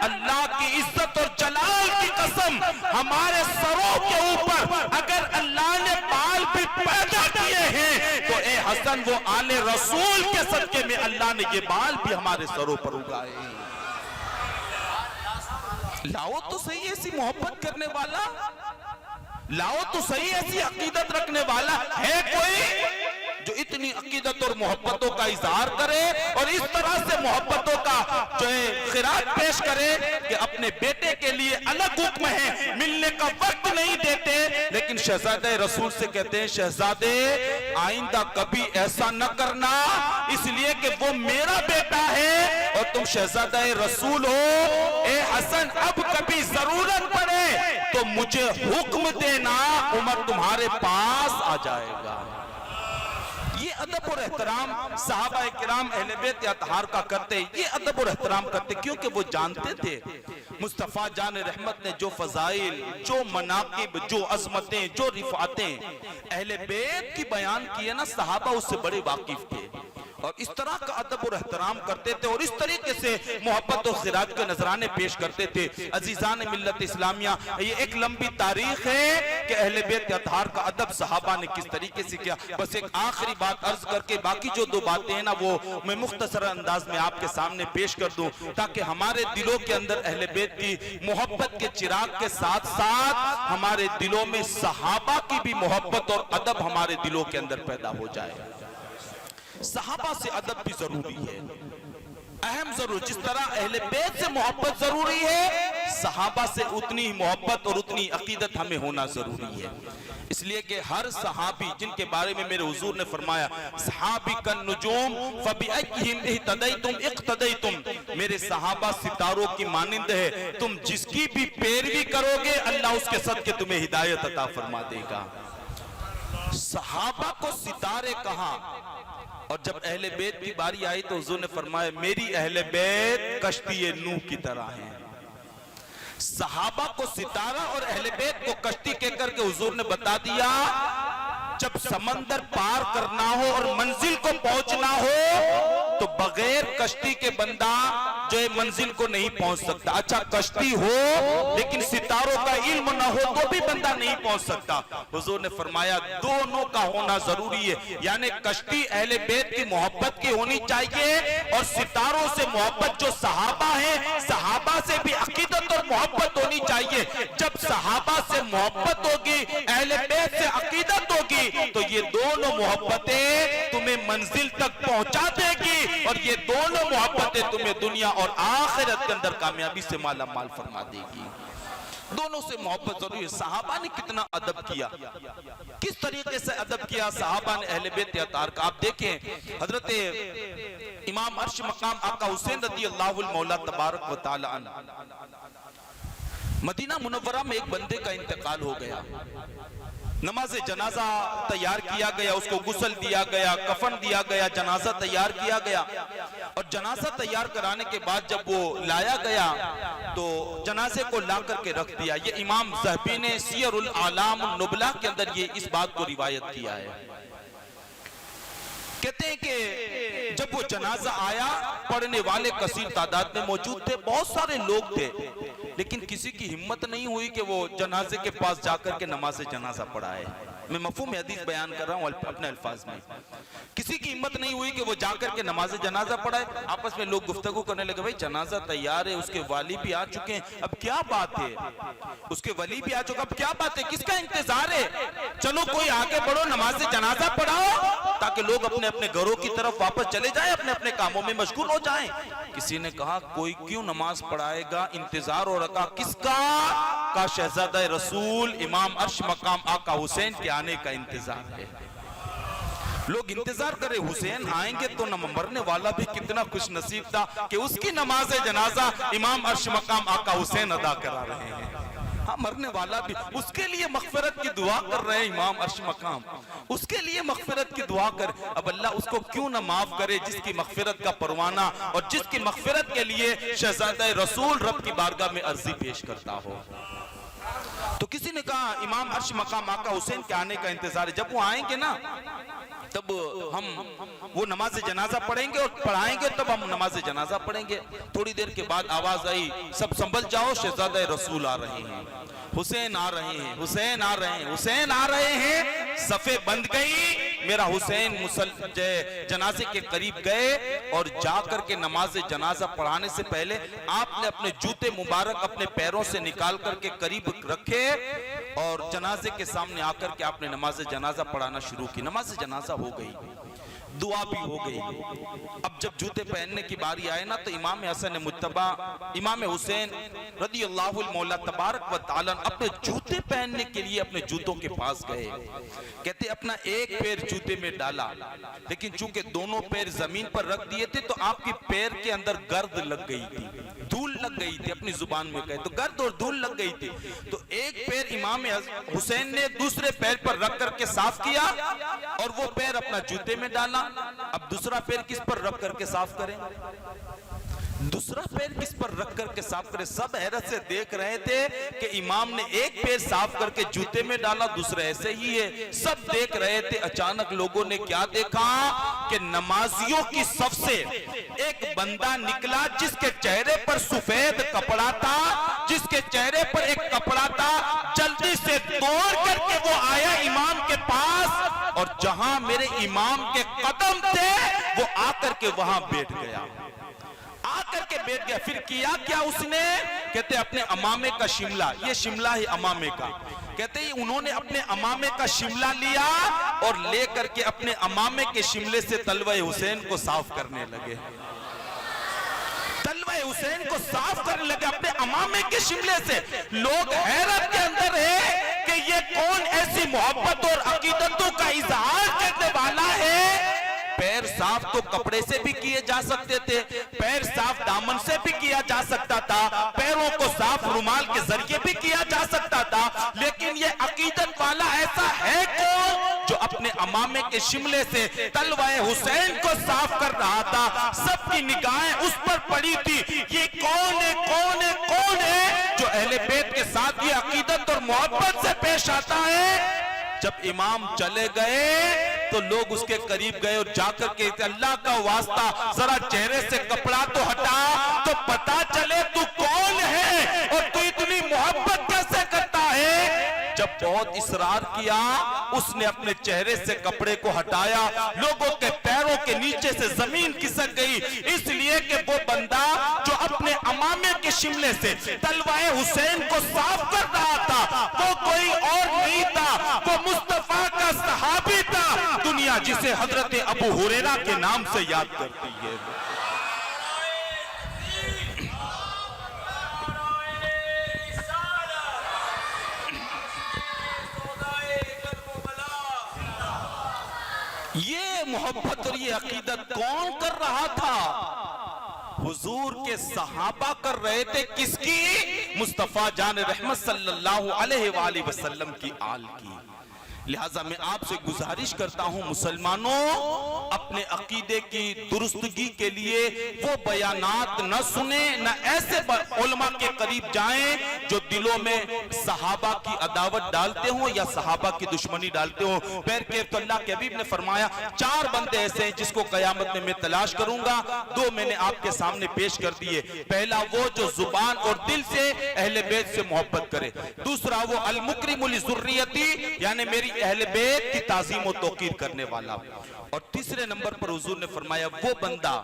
اللہ کی عزت اور جلال کی قسم، ہمارے سروں کے اوپر اگر اللہ نے بال بھی پیدا کیے ہیں تو اے حسن وہ آل رسول کے صدقے میں اللہ نے یہ بال بھی ہمارے سروں پر اگائے ہیں۔ لاؤ تو صحیح ایسی محبت کرنے والا، لاؤ تو صحیح ایسی عقیدت رکھنے والا ہے کوئی جو اتنی عقیدت اور محبتوں کا اظہار کرے اور اس طرح سے محبتوں کا جو ہے خراج پیش کرے کہ اپنے بیٹے کے لیے الگ حکم ہے، ملنے کا وقت نہیں دیتے، لیکن شہزادہ رسول سے کہتے ہیں شہزادے آئندہ کبھی ایسا نہ کرنا، اس لیے کہ وہ میرا بیٹا ہے اور تم شہزادہ رسول ہو۔ اے حسن اب کبھی ضرورت پڑے تو مجھے حکم دینا، عمر تمہارے پاس آ جائے گا۔ یہ ادب اور احترام صحابہ کرام اہل بیت اطہار کا کرتے، یہ ادب اور احترام کرتے کیونکہ وہ جانتے تھے مصطفیٰ جان رحمت نے جو فضائل، جو مناقب، جو عظمتیں، جو رفعتیں اہل بیت کی بیان کی ہے نا، صحابہ اس سے بڑے واقف تھے اور اس طرح کا ادب اور احترام کرتے تھے اور اس طریقے سے محبت و خراج کے نذرانے پیش کرتے تھے۔ عزیزان ملت اسلامیہ، یہ ایک لمبی تاریخ ہے کہ اہل بیت اطہار کا ادب صحابہ نے کس طریقے سے کیا۔ بس ایک آخری بات عرض کر کے باقی جو دو باتیں ہیں نا وہ میں مختصر انداز میں آپ کے سامنے پیش کر دوں تاکہ ہمارے دلوں کے اندر اہل بیت کی محبت کے چراغ کے ساتھ ساتھ ہمارے دلوں میں صحابہ کی بھی محبت اور ادب ہمارے دلوں کے اندر پیدا ہو جائے۔ صحابہ سے ادب بھی ضروری ہے، اہم ضرور، جس طرح اہل بیت سے محبت ضروری ہے، صحابہ سے اتنی ہی محبت اور اتنی عقیدت ہمیں ہونا ضروری ہے۔ اس لیے کہ ہر صحابی جن کے بارے میں میرے حضور نے فرمایا صحابی کن نجوم فبئیہم اہتدیتم اقتدیتم، میرے صحابہ ستاروں کی مانند ہے، تم جس کی بھی پیروی کرو گے اللہ اس کے صدقے تمہیں ہدایت عطا فرما دے گا۔ صحابہ کو ستارے کہا اور جب اہل بیت کی باری آئی تو حضور نے فرمایا میری اہل بیت کشتی نوح کی طرح ہیں۔ صحابہ کو ستارہ اور اہل بیت کو کشتی کہہ کر کے حضور نے بتا دیا جب سمندر پار کرنا ہو اور منزل کو پہنچنا ہو تو بغیر کشتی کے بندہ جو منزل کو نہیں پہنچ سکتا۔ اچھا کشتی ہو لیکن ستاروں کا علم نہ ہو تو بھی بندہ نہیں پہنچ سکتا۔ حضور نے فرمایا دونوں کا ہونا ضروری ہے، یعنی کشتی اہل بیت کی محبت کی ہونی چاہیے اور ستاروں سے محبت جو صحابہ ہیں صحابہ سے بھی عقیدت اور محبت ہونی چاہیے۔ جب صحابہ سے محبت ہوگی اہل بیت سے عقیدت ہوگی تو یہ دونوں محبتیں تمہیں منزل تک پہنچا دے گی اور یہ دونوں محبتیں تمہیں دنیا اور آخرت کے اندر کامیابی سے مالا مال فرما دے گی۔ دونوں سے محبت ضروری ہے۔ صحابہ نے کتنا ادب کیا، کس طریقے سے ادب کیا صحابہ نے اہل بیت اطہار کا۔ آپ دیکھیں حضرت امام عرش مقام آقا حسین رضی اللہ المولا تبارک و تعالی عنہ، مدینہ منورہ میں ایک بندے کا انتقال ہو گیا، نماز جنازہ تیار کیا گیا، اس کو غسل دیا گیا، کفن دیا گیا، جنازہ تیار کیا گیا اور جنازہ تیار کرانے کے بعد جب وہ لایا گیا تو جنازے کو لا کر کے رکھ دیا۔ یہ امام ذہبی نے سیر الاعلام النبلہ کے اندر یہ اس بات کو روایت کیا ہے۔ کہتے ہیں کہ جب وہ جنازہ آیا پڑھنے والے کثیر تعداد میں موجود تھے، بہت سارے لوگ تھے، لیکن کسی کی ہمت نہیں ہوئی کہ وہ جنازے کے پاس جا کر کے نماز جنازہ پڑھائے۔ میں مفہوم حدیث بیان کر رہا ہوں اپنے الفاظ میں۔ کسی کی ہمت نہیں ہوئی کہ وہ جا کر کے نماز جنازہ پڑھائے۔ آپس میں لوگ گفتگو کرنے لگے بھائی جنازہ تیار ہے، اس کے والی بھی آ چکے ہیں، اب کیا بات ہے؟ اس کے ولی بھی آ چکا، اب کیا بات ہے؟ کس کا انتظار ہے؟ چلو کوئی آگے بڑھو، نماز جنازہ پڑھاؤ تاکہ لوگ اپنے اپنے گھروں کی طرف واپس چلے جائیں، اپنے اپنے کاموں میں مشغول ہو جائیں۔ کسی نے کہا کوئی کیوں نماز پڑھائے گا؟ انتظار ہو رکھا کس کا؟ کا شہزادہ رسول امام عرش مقام آقا حسین کے آنے کا انتظار ہے۔ لوگ انتظار کرے حسین آئیں گے تو مرنے والا بھی کتنا خوش نصیب تھا کہ اس کی نماز جنازہ امام عرش مقام آقا حسین ادا کرا رہے ہیں۔ ہاں مرنے والا بھی اس کے لیے مغفرت کی دعا کر رہے ہیں امام عرش مقام، اس کے لیے مغفرت کی دعا کر۔ اب اللہ اس کو کیوں نہ معاف کرے جس کی مغفرت کا پروانہ اور جس کی مغفرت کے لیے شہزادہ رسول رب کی بارگاہ میں عرضی پیش کرتا ہو۔ تو کسی نے کہا امام عرش مقام آقا حسین کے آنے کا انتظار ہے، جب وہ آئیں گے نا تب ہم وہ نماز جنازہ پڑھیں گے اور پڑھائیں گے تب ہم نماز جنازہ پڑھیں گے. تھوڑی دیر کے بعد آواز آئی سب سنبھل جاؤ شہزادہ رسول آ رہے ہیں, حسین آ رہے ہیں, حسین آ رہے ہیں, حسین آ رہے ہیں. صفیں بند گئی. میرا حسین جنازے کے قریب گئے اور جا کر کے نماز جنازہ پڑھانے سے پہلے آپ نے اپنے جوتے مبارک اپنے پیروں سے نکال کر کے قریب رکھے اور جنازے کے سامنے آ کر کے آپ نے نماز جنازہ پڑھانا شروع کی. نماز جنازہ ہو گئی, دعا بھی ہو گئی. اب جب جوتے پہننے کی باری آئے نا تو امام حسن مجتبی امام حسین رضی اللہ المولا تبارک و تعالی اپنے جوتے پہننے کے لیے اپنے جوتوں کے پاس گئے. کہتے اپنا ایک پیر جوتے میں ڈالا, لیکن چونکہ دونوں پیر زمین پر رکھ دیے تھے تو آپ کی پیر کے اندر گرد لگ گئی تھی, دھول لگ گئی تھی. اپنی زبان میں کہے تو گرد اور دھول لگ گئی تھی. تو ایک پیر امام حسین نے دوسرے پیر پر رکھ کر کے صاف کیا اور وہ پیر اپنا جوتے میں ڈالا. اب دوسرا پیر کس پر رکھ کر کے صاف کریں, دوسرا پیر کس پر رکھ کر کے صاف کریں. سب حیرت سے دیکھ رہے تھے کہ امام نے ایک پیر صاف کر کے جوتے میں ڈالا, دوسرا ایسے ہی ہے. سب دیکھ رہے تھے. اچانک لوگوں نے کیا دیکھا کہ نمازیوں کی صف سے ایک بندہ نکلا جس کے چہرے پر سفید کپڑا تھا, جس کے چہرے پر ایک کپڑا تھا. جلدی سے دوڑ کر کے وہ آیا امام کے پاس اور جہاں میرے امام کے قدم تھے وہ آ کر کے وہاں بیٹھ گیا, آ کر کے بیٹھ گیا. پھر کیا اس نے, کہتے اپنے امامے کا شملہ, یہ شملہ ہے امامے کا, کہتے ہیں انہوں نے اپنے امامے کا شملہ لیا اور لے کر کے اپنے امامے کے شملے سے تلوہ حسین کو صاف کرنے لگے. تلوہ حسین کو صاف کرنے لگے اپنے امامے کے شملے سے. لوگ حیرت کے اندر ہے کہ یہ کون ایسی محبت اور عقیدتوں کا اظہار کرنے والا ہے. پیر صاف تو کپڑے سے بھی کیے جا سکتے تھے, پیر صاف دامن سے بھی کیا جا سکتا تھا, پیروں کو صاف رومال کے ذریعے بھی کیا جا سکتا تھا, لیکن یہ عقیدت والا ایسا ہے کون جو اپنے امامے کے شملے سے تلوہ حسین کو صاف کر رہا تھا. سب کی نگاہیں اس پر پڑی تھی. یہ کون ہے, کون ہے, کون ہے جو اہل بیت کے ساتھ یہ عقیدت اور محبت سے پیش آتا ہے. جب امام چلے گئے تو لوگ اس کے قریب گئے اور جا کر کے اللہ کا واسطہ ذرا چہرے سے کپڑا تو ہٹا تو پتا چلے تو کون ہے اور تو اتنی محبت کیسے کرتا ہے. جب بہت اصرار کیا اس نے اپنے چہرے سے کپڑے کو ہٹایا. لوگوں کے پیروں کے نیچے سے زمین کھسک گئی, اس لیے کہ وہ بندہ جو اپنے امامے کے شملے سے تلوہ حسین کو صاف کر رہا تھا وہ کوئی اور نہیں تھا, وہ مصطفیٰ کا صحابی تھا. دنیا جسے حضرت ابو ہریرہ کے نام سے یاد کرتی ہے. یہ محبت اور یہ عقیدت کون کر رہا تھا؟ حضور کے صحابہ کر رہے تھے. کس کی؟ مصطفیٰ جان رحمت صلی اللہ علیہ وآلہ وسلم کی آل کی. لہٰذا میں آپ سے گزارش کرتا ہوں مسلمانوں, اپنے عقیدے کی درستگی کے لیے وہ بیانات نہ سنیں, نہ ایسے علماء کے قریب جائیں جو دلوں میں صحابہ کی عداوت ڈالتے ہوں یا صحابہ کی دشمنی ڈالتے ہوں. تو اللہ کے حبیب نے فرمایا 4 بندے ایسے ہیں جس کو قیامت میں تلاش کروں گا. 2 میں نے آپ کے سامنے پیش کر دیے. پہلا وہ جو زبان اور دل سے اہل بیت سے محبت کرے. دوسرا وہ المکرم لذریتی یعنی میری اہل بیت کی تعظیم و توقیر کرنے والا. اور تیسرے نمبر پر حضور نے فرمایا وہ بندہ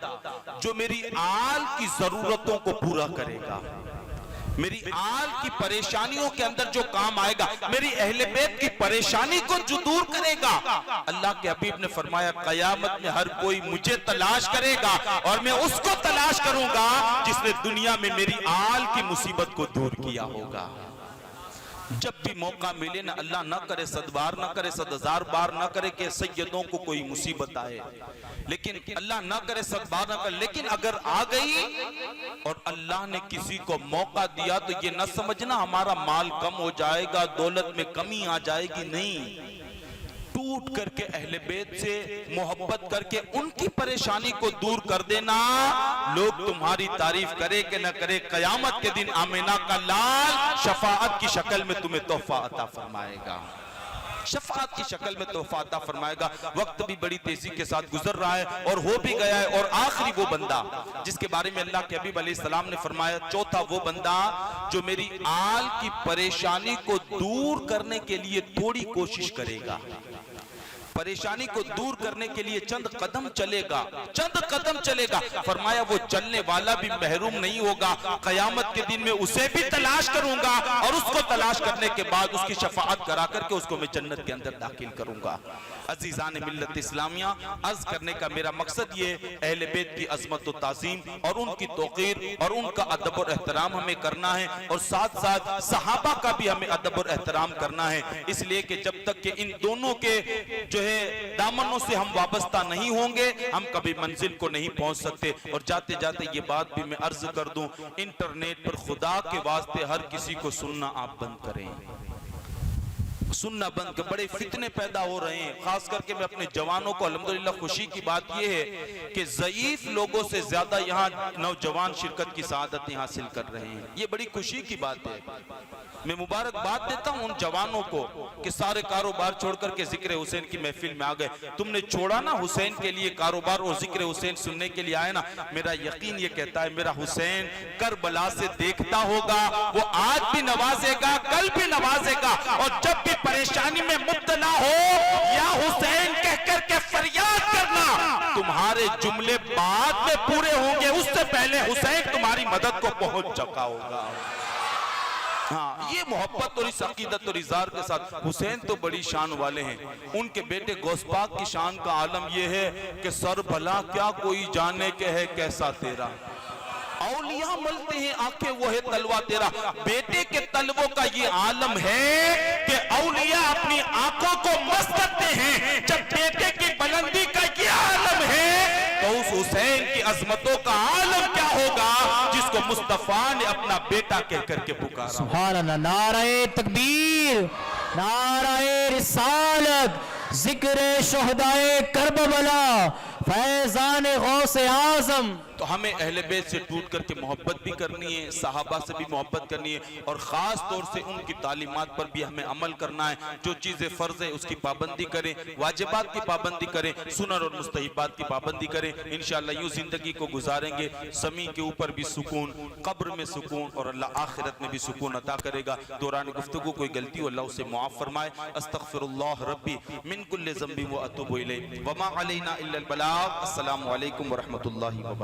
جو میری آل کی ضرورتوں کو پورا کرے گا, میری آل کی پریشانیوں کے اندر جو کام آئے گا, میری اہل بیت کی پریشانی کو جو دور کرے گا. اللہ کے حبیب نے فرمایا قیامت میں ہر کوئی مجھے تلاش کرے گا اور میں اس کو تلاش کروں گا جس نے دنیا میں میری آل کی مصیبت کو دور کیا ہوگا. جب بھی موقع ملے نا, اللہ نہ کرے 100 بار نہ کرے 100,000 بار نہ کرے کہ سیدوں کو کوئی مصیبت آئے, لیکن اللہ نہ کرے 100 بار نہ کرے, لیکن اگر آ گئی اور اللہ نے کسی کو موقع دیا تو یہ نہ سمجھنا ہمارا مال کم ہو جائے گا, دولت میں کمی آ جائے گی. نہیں, ٹوٹ کر کے اہل بیت سے محبت کر کے ان کی پریشانی کو دور کر دینا. لوگ تمہاری تعریف کرے کہ نہ کرے, قیامت کے دن آمینہ کا لال شفاعت کی شکل میں تمہیں تحفہ عطا فرمائے گا. شفاعت کی شکل میں تحفہ عطا فرمائے گا. وقت بھی بڑی تیزی کے ساتھ گزر رہا ہے اور ہو بھی گیا ہے. اور آخری وہ بندہ جس کے بارے میں اللہ کے حبیب علیہ السلام نے فرمایا چوتھا وہ بندہ جو میری آل کی پریشانی کو دور کرنے کے لیے تھوڑی کوشش کرے گا, پریشانی کو دور کرنے کے لیے چند قدم چلے گا, چند قدم چلے گا. فرمایا وہ چلنے والا بھی محروم نہیں ہوگا, قیامت کے دن میں اسے بھی تلاش کروں گا اور اس کو تلاش کرنے کے بعد اس کی شفاعت کرا کر کے اس کو میں جنت کے اندر داخل کروں گا. عزیزان ملت اسلامیہ, عرض کرنے کا میرا مقصد یہ اہل بیت کی عظمت و تعظیم اور ان کی توقیر اور ان کا ادب اور احترام ہمیں کرنا ہے, اور ساتھ ساتھ صحابہ کا بھی ہمیں ادب اور احترام کرنا ہے. اس لیے کہ جب تک کہ ان دونوں کے جو ہے دامنوں سے ہم وابستہ نہیں ہوں گے ہم کبھی منزل کو نہیں پہنچ سکتے. اور جاتے جاتے یہ بات بھی میں عرض کر دوں, انٹرنیٹ پر خدا کے واسطے ہر کسی کو سننا آپ بند کریں, سننا بند. بڑے فتنے پیدا ہو رہے ہیں, خاص کر کے میں اپنے جوانوں کو الحمدللہ خوشی کی بات یہ ہے کہ ضعیف لوگوں سے زیادہ یہاں نوجوان شرکت کی سعادتیں حاصل کر رہے ہیں. یہ بڑی خوشی کی بات ہے. میں مبارکباد دیتا ہوں ان جوانوں کو کہ سارے کاروبار چھوڑ کر کے ذکر حسین کی محفل میں آ گئے. تم نے چھوڑا نا حسین کے لیے کاروبار اور ذکر حسین سننے کے لیے آئے نا, میرا یقین یہ کہتا ہے میرا حسین کربلا سے دیکھتا ہوگا, وہ آج بھی نوازے گا, کل بھی نوازے گا, اور جب بھی پریشانی میں مبتلا ہو یا حسین کہہ کر کے فریاد کرنا, تمہارے جملے بعد میں پورے ہوں گے, اس سے پہلے حسین تمہاری مدد کو پہنچ چکا ہوگا. ہاں, یہ محبت اور اس عقیدت اور اظہار کے ساتھ. حسین تو بڑی شان والے ہیں, ان کے بیٹے غوث پاک کی شان کا عالم یہ ہے کہ سر بھلا کیا کوئی جانے کہ ہے کیسا تیرا, اولیاء ملتے ہیں آنکھیں وہ ہے تلوہ تیرا. بیٹے کے تلووں کا یہ عالم ہے کہ اولیاء اپنی آنکھوں کو مس کرتے ہیں. جب بیٹے کی بلندی کا یہ عالم ہے تو اس حسین کی عظمتوں کا عالم کیا ہوگا جس کو مصطفیٰ نے اپنا بیٹا کہہ کر کے پکارا.
سبحان اللہ. نعرہ تکبیر, نعرہ رسالت, ذکر شہدائے کربلا, فیضان غوث اعظم.
تو ہمیں اہل بیت سے ٹوٹ کر کے محبت بھی کرنی ہے, صحابہ سے بھی محبت کرنی ہے, اور خاص طور سے ان کی تعلیمات پر بھی ہمیں عمل کرنا ہے. جو چیزیں فرض ہے اس کی پابندی کریں, واجبات کی پابندی کریں, سنن اور مستحبات کی پابندی کریں. انشاءاللہ یوں زندگی کو گزاریں گے, زمین کے اوپر بھی سکون, قبر میں سکون, اور اللہ آخرت میں بھی سکون عطا کرے گا. دوران گفتگو کوئی غلطی ہو اللہ اسے معاف فرمائے. استغفر اللہ ربی من کل ذنب و اتوب الیہ وما علینا الا البلاغ. السلام علیکم ورحمۃ اللہ وبرکاتہ.